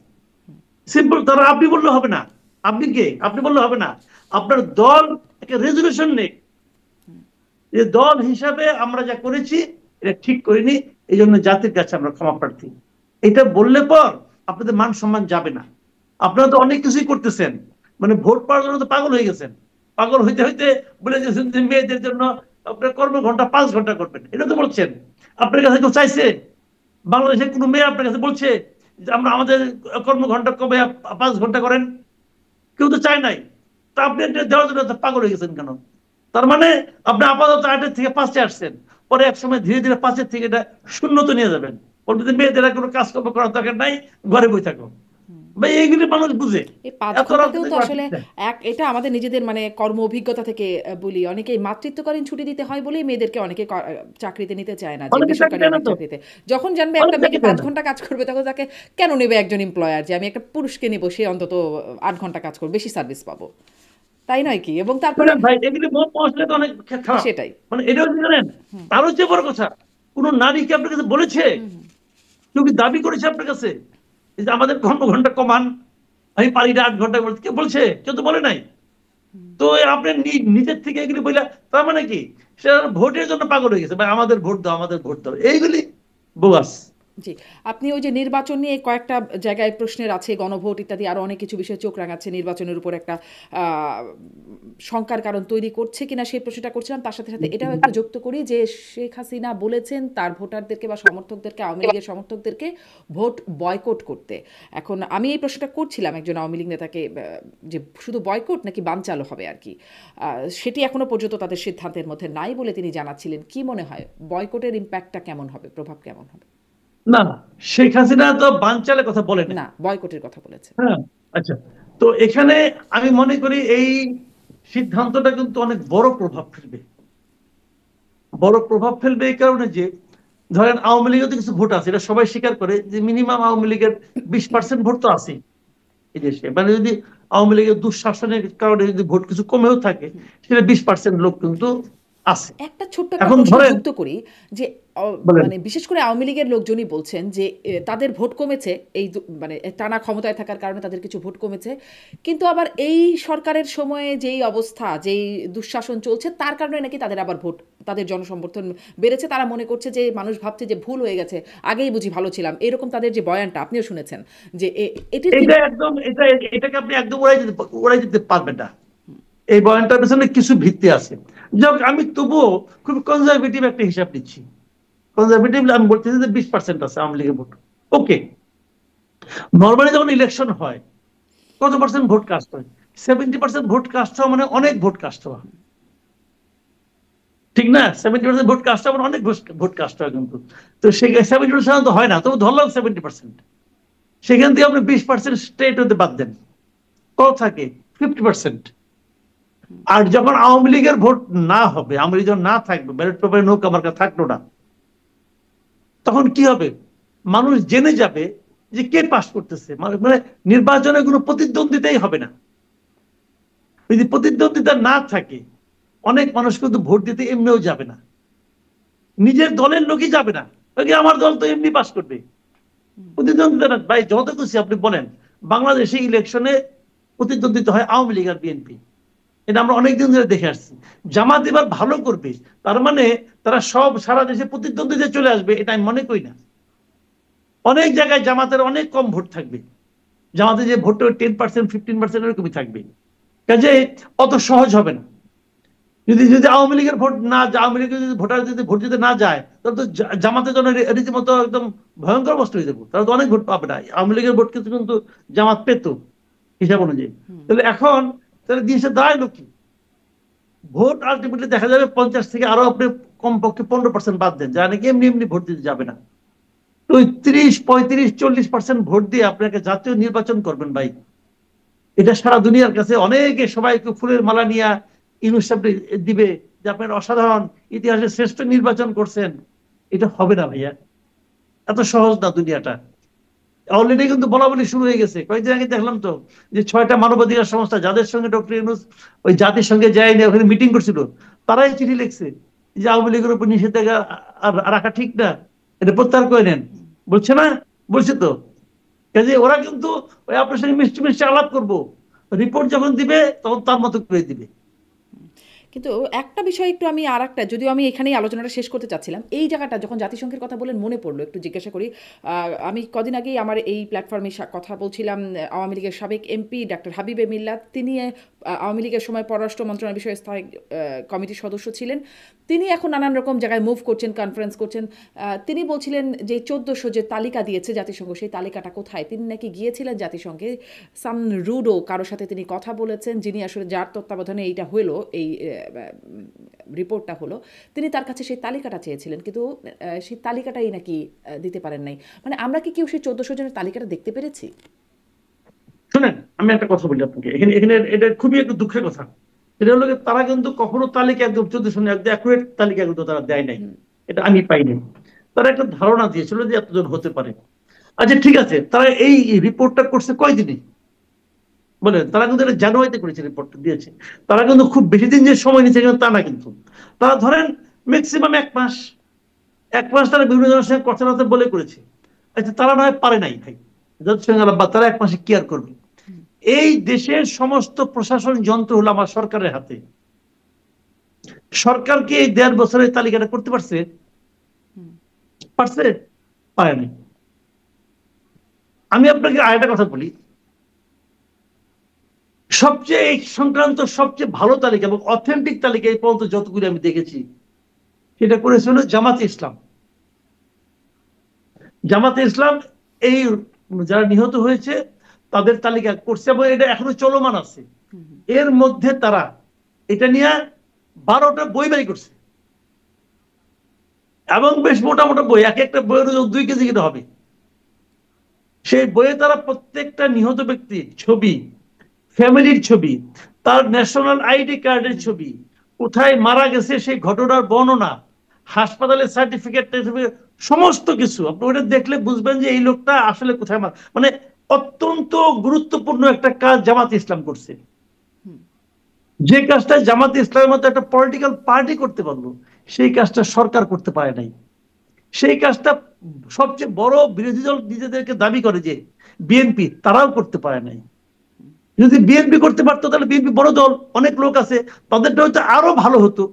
সিম্পল। তারা আপনি বললে হবে না, আপনি কে, আপনি বললে হবে না, আপনার দল একটা রেজলিউশন নেই যে দল হিসাবে আমরা যা করেছি এটা ঠিক করিনি, এই জন্য জাতির কাছে আমরা ক্ষমা প্রার্থী। এটা বললে পর আপনাদের মান সম্মান যাবে না। আপনারা তো অনেক কিছুই করতেছেন, মানে ভোট পাওয়ার জন্য তো পাগল হয়ে গেছেন। পাগল হইতে হইতে বলে দিয়েছেন যে মেয়েদের জন্য আপনার কর্মঘন্টা 5 ঘন্টা করবেন, এটা তো বলছেন। আপনার কাছে কেউ চাইছে? বাংলাদেশে কোনো মেয়ে আপনার কাছে বলছে যে আমরা আমাদের কর্মঘন্টা কবে 5 ঘন্টা করেন? কেউ তো চায় নাই। তা আপনি এটা দেওয়ার জন্য এত পাগল হয়ে গেছেন কেন? তার মানে আপনি আপাতত 8-এর থেকে 5-এ আসছেন, পরে এক সময় ধীরে ধীরে 5-এর থেকে এটা শূন্যতে নিয়ে যাবেন। বলতে মেয়েদের কোনো কাজকর্ম করার দরকার নাই, ঘরে বই থাকো। ভাই এইগুলি মানুষ বুঝে। এই 5 এত ঘন্টাতেও রাজনীতি তো করা আসলে ঠিক না। এটা আমাদের নিজেদের মানে কর্ম অভিজ্ঞতা থেকে বলি, অনেকেই মাতৃত্বকালীন ছুটি দিতে হয় বলেই মেয়েদেরকে অনেকে চাকরিতে নিতে চায় না, যে অনেকে চাকরি বেসরকারি দেয় না অনেক তো, চাকরিতে। যখন জানবে একটা অনেকে মেয়েকে চাকরি দেয় 5 না। ঘন্টা কাজ করবে, তখন তাকে কেন নেবে একজন এমপ্লয়ার, যে আমি একটা পুরুষকে নেব, সে অন্তত 8 ঘন্টা কাজ করবে, বেশি সার্ভিস পাবো, তাই নয় কি? এবং তারপরে বুঝলেন ভাই, এগুলি মন মশলা তো অনেক খারাপ। সেটাই। মানে এটাও কি জানেন, তার হচ্ছে বড় কথা, কোন নারী কি আপনার কাছে বলেছে, কেউ কি দাবি করেছে আপনার কাছে যে আমাদের কর্মঘন্টা কমান, আমি পারি না 8 ঘন্টা বলতে? কে বলছে? কেউ তো বলে নাই। তো আপনি নিজের থেকে এগুলি বললে তার মানে কি, সে ভোটের জন্য পাগল হয়ে গেছে, ভাই আমাদের ভোট দাও, আমাদের ভোট দাও, এইগুলি বোগাস। জি, আপনি ওই যে নির্বাচন নিয়ে কয়েকটা জায়গায় প্রশ্নের আছে, গণভোট ইত্যাদি আরো অনেক কিছু বিষয়ে চোখ রাঙাচ্ছে, নির্বাচনের উপর একটা শঙ্কার কারণ তৈরি করছে কিনা সেই প্রশ্নটা করছিলাম। তার সাথে সাথে এটাও একটু যুক্ত করি যে শেখ হাসিনা বলেছেন তার ভোটারদেরকে বা সমর্থকদেরকে, আওয়ামী লীগের সমর্থকদেরকে ভোট বয়কট করতে। এখন আমি এই প্রশ্নটা করছিলাম একজন আওয়ামী লীগ নেতাকে, যে শুধু বয়কট নাকি বানচালও হবে আর কি। সেটি এখনো পর্যন্ত তাদের সিদ্ধান্তের মধ্যে নাই বলে তিনি জানাচ্ছিলেন। কি মনে হয় বয়কটের ইম্প্যাক্টটা কেমন হবে, প্রভাব কেমন হবে? না না, শেখ হাসিনা তো বানচালের কথা বলে নাই। না, বয়কটের কথা বলেছে। হ্যাঁ, আচ্ছা। তো এখানে আমি মনে করি এই সিদ্ধান্তটা কিন্তু অনেক বড় প্রভাব ফেলবে। বড় প্রভাব ফেলবে এই কারণে যে, ধরেন আওয়ামী লীগের তো কিছু ভোট আছে, এটা সবাই স্বীকার করে যে মিনিমাম আওয়ামী লীগের 20% ভোট তো আছে এই দেশে। মানে যদি আওয়ামী লীগের দুঃশাসনের কারণে যদি ভোট কিছু কমেও থাকে, সেটা 20% লোক কিন্তু আছে। একটা ছোট্ট একটা এখন প্রশ্ন ধরেন, যুক্ত করি, যে বলেন। মানে বিশেষ করে আওয়ামী লীগের লোকজনই বলছেন যে তাদের ভোট কমেছে এই মানে টানা ক্ষমতায় থাকার কারণে তাদের কিছু ভোট কমেছে, কিন্তু আবার এই সরকারের সময়ে যেই অবস্থা, যেই দুঃশাসন চলছে, তার কারণে নাকি তাদের আবার ভোট, তাদের জনসমর্থন বেড়েছে। তারা মনে করছে যে মানুষ ভাবছে যে ভুল হয়ে গেছে, আগেই বুঝি ভালো ছিলাম, এরকম তাদের যে বয়ানটা আপনিও শুনেছেন, যে এটির কি? এটা একদম, এটাকে আপনি একদম উড়াই দিতে পারবেন না। এই বয়ানটার পেছনে কিছু ভিত্তি আছে। যাক, আমি তবুও খুব কনজারভেটিভ একটা হিসাব দিচ্ছি। কনজারভেটিভ আমি বলতেছি যে 20% আছে আওয়ামী লীগের ভোট। ওকে, নর্মালি যখন ইলেকশন হয় কত পার্সেন্ট ভোট কাস্ট হয়? 70% ভোট কাস্ট হওয়া মানে অনেক ভোট কাস্ট হওয়া। ঠিক না? 70% ভোট কাস্ট আবার অনেক ভোট কাস্ট হয় কিন্তু। তো সে 70% তো হয় না, তবু ধরলাম 70%। সেখান থেকে আপনি 20% স্টেট হতে বাদ দেন, কত থাকে? 50%। আর যখন আওয়ামী লীগের ভোট না হবে, আওয়ামী লীগ যখন না থাকবে, ব্যালট পেপারে নৌকা মার্কা থাকলো না, তখন কি হবে? মানুষ জেনে যাবে যে কে পাস করতেছে। মানে নির্বাচনে কোনো প্রতিদ্বন্দ্বিতাই হবে না। যদি প্রতিদ্বন্দ্বিতা না থাকে, অনেক মানুষ কিন্তু ভোট দিতে এমনিও যাবে না, নিজের দলের লোকই যাবে না, আমার দল তো এমনি পাস করবে। প্রতিদ্বন্দ্বিতা না ভাই, যত খুশি আপনি বলেন, বাংলাদেশে ইলেকশনে প্রতিদ্বন্দ্বিতা হয় আওয়ামী লীগ আর বিএনপি, এটা আমরা অনেকদিন ধরে দেখে আসছি। জামাত এবার ভালো করবে, তার মানে তারা সব সারা দেশে প্রতিদ্বন্দ্বিতা চলে আসবে, এটা আমি মনে করি না। অনেক জায়গায় জামাতের অনেক কম ভোট থাকবে, জামাতে যে ভোট 10%, 15% এরকমই থাকবে। কাজে অত সহজ হবে না। যদি যদি আওয়ামী লীগের ভোট না যায়, আওয়ামী লীগের যদি ভোটার যদি ভোট দিতে না যায়, তাহলে তো জামাতের জন্য রীতিমতো একদম ভয়ঙ্কর অবস্থা হয়ে যাবে, তারা তো অনেক ভোট পাবে না। আওয়ামী লীগের ভোট কিন্তু জামাত পেত হিসাব অনুযায়ী। তাহলে এখন তাহলে জিনিসটা দাঁড়াইলো কি? ভোট আলটিমেটলি দেখা যাবে 50 থেকে আরো আপনি কমপক্ষে 15% বাদ দেন, যারা নাকি এমনি এমনি ভোট দিতে যাবে না। তো ওই 30, 35, 40% ভোট দিয়ে আপনাকে জাতীয় নির্বাচন করবেন ভাই, এটা সারা দুনিয়ার কাছে অনেকে সবাইকে ফুলের মালা নিয়ে ইউনুস সাহেব দিবে যে আপনার অসাধারণ ইতিহাসের শ্রেষ্ঠ নির্বাচন করছেন। এটা হবে না ভাইয়া, এত সহজ না দুনিয়াটা। অলরেডি কিন্তু বলা বলি শুরু হয়ে গেছে। কয়েকদিন আগে দেখলাম তো যে 6টা মানবাধিকার সংস্থা যাদের সঙ্গে ডক্টর ইউনুস ওই জাতিসংঘে যায়নি, ওখানে মিটিং করছিল, তারাই চিঠি লিখছে যে আওয়ামী লীগের উপর নিষেধাজ্ঞা রাখা ঠিক না, এটা প্রত্যাহার করে নেন। বলছে না? বলছে তো। কাজে ওরা কিন্তু ওই আপনার সঙ্গে মিষ্টি মিষ্টি আলাপ করবো, রিপোর্ট যখন দিবে তখন তার মতো করে দিবে। কিন্তু একটা বিষয় একটু আমি আর একটা, যদিও আমি এখানেই আলোচনাটা শেষ করতে চাচ্ছিলাম, এই জায়গাটা যখন জাতিসংঘের কথা বলেন মনে পড়লো, একটু জিজ্ঞাসা করি। আমি কদিন আগেই আমার এই প্ল্যাটফর্মে কথা বলছিলাম, আওয়ামী লীগের সাবেক এমপি ডাক্তার হাবিবে মিল্লাত, তিনি আওয়ামী লীগের সময় পররাষ্ট্র মন্ত্রণালয় বিষয়ে স্থায়ী কমিটির সদস্য ছিলেন। তিনি এখন নানান রকম জায়গায় মুভ করছেন, কনফারেন্স করছেন। তিনি বলছিলেন যে 1400 যে তালিকা দিয়েছে জাতিসংঘ, সেই তালিকাটা কোথায়? তিনি নাকি গিয়েছিলেন জাতিসংঘে, সাম রুডো কারোর সাথে তিনি কথা বলেছেন, যিনি আসলে যার তত্ত্বাবধানে এইটা হলো, এই রিপোর্টটা হলো, তিনি তার কাছে সেই তালিকাটা চেয়েছিলেন, কিন্তু সেই তালিকাটাই নাকি দিতে পারেন নাই। মানে আমরা কি কেউ সেই 1400 জনের তালিকাটা দেখতে পেরেছি? শুনেন, আমি একটা কথা বলি আপনাকে, এখানে এখানে এটা খুবই একটু দুঃখের কথা। এটা হলো তারা কিন্তু কখনো তালিকা একদম 1400 একদম অ্যাকুরেট তালিকা কিন্তু তারা দেয় নাই, এটা আমি পাইনি। তারা একটা ধারণা দিয়েছিল যে এতজন হতে পারে। আচ্ছা ঠিক আছে, তারা এই রিপোর্টটা করছে কয়দিনে বলেন? তারা কিন্তু এটা জানুয়ারিতে করেছে, রিপোর্টটা দিয়েছে। তারা কিন্তু খুব বেশি দিন যে সময় নিচ্ছে কিন্তু তা না, কিন্তু তারা ধরেন ম্যাক্সিমাম 1 মাস, 1 মাস তারা বিভিন্ন জনের সঙ্গে কথাবার্তা বলে করেছে। আচ্ছা তারা নয় পারে নাই ভাই, জাতিসংঘ বা তারা 1 মাসে কি আর করবে? এই দেশের সমস্ত প্রশাসন যন্ত্র হলো আমার সরকারের হাতে। সরকারকে এই 1.5 বছরের তালিকাটা করতে পারছে? পারছে? পারেনি। আমি আপনাকে আরেকটা কথা বলি, সবচেয়ে এই সংক্রান্ত সবচেয়ে ভালো তালিকা এবং অথেন্টিক তালিকা এই পর্যন্ত যতগুলি আমি দেখেছি, সেটা করেছিল জামাতে ইসলাম। জামাতে ইসলাম এই যারা নিহত হয়েছে তাদের তালিকা করছে এবং এটা এখনো চলমান আছে। এর মধ্যে তারা এটা নিয়ে 12টা বই বাই করছে এবং বেশ মোটা মোটা বই, এক একটা বইয়ের ওজন 2 কেজি করে হবে। সেই বইয়ে তারা প্রত্যেকটা নিহত ব্যক্তির ছবি, ফ্যামিলির ছবি, তার ন্যাশনাল আইডি কার্ডের ছবি, কোথায় মারা গেছে সেই ঘটনার বর্ণনা, হাসপাতালের সার্টিফিকেট, সমস্ত কিছু আপনি ওটা দেখলে বুঝবেন যে এই লোকটা আসলে কোথায় মানে অত্যন্ত গুরুত্বপূর্ণ একটা কাজ জামাত ইসলাম করছে। যে কাজটা জামাত ইসলামের মতো একটা পলিটিক্যাল পার্টি করতে পারলো, সেই কাজটা সরকার করতে পারে নাই। সেই কাজটা সবচেয়ে বড় বিরোধী দল নিজেদেরকে দাবি করে যে বিএনপি, তারাও করতে পারে নাই। যদি বিএনপি করতে পারতো তাহলে বিএনপি বড় দল, অনেক লোক আছে, তাদেরটা হয়তো আরো ভালো হতো।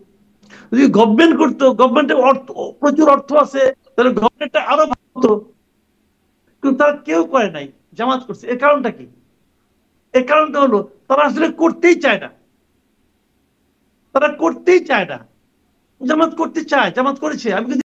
যদি গভর্নমেন্ট করতো, গভর্নমেন্টের অর্থ, প্রচুর অর্থ আছে, তাহলে গভর্নমেন্টটা আরো ভালো হতো। কিন্তু তারা কেউ করে নাই, জামাত করছে। এর কারণটা কি? এর কারণটা হলো তারা আসলে করতেই চায় না, তারা করতেই চায় না। জামাত করতে চায়, জামাত করেছে। আমি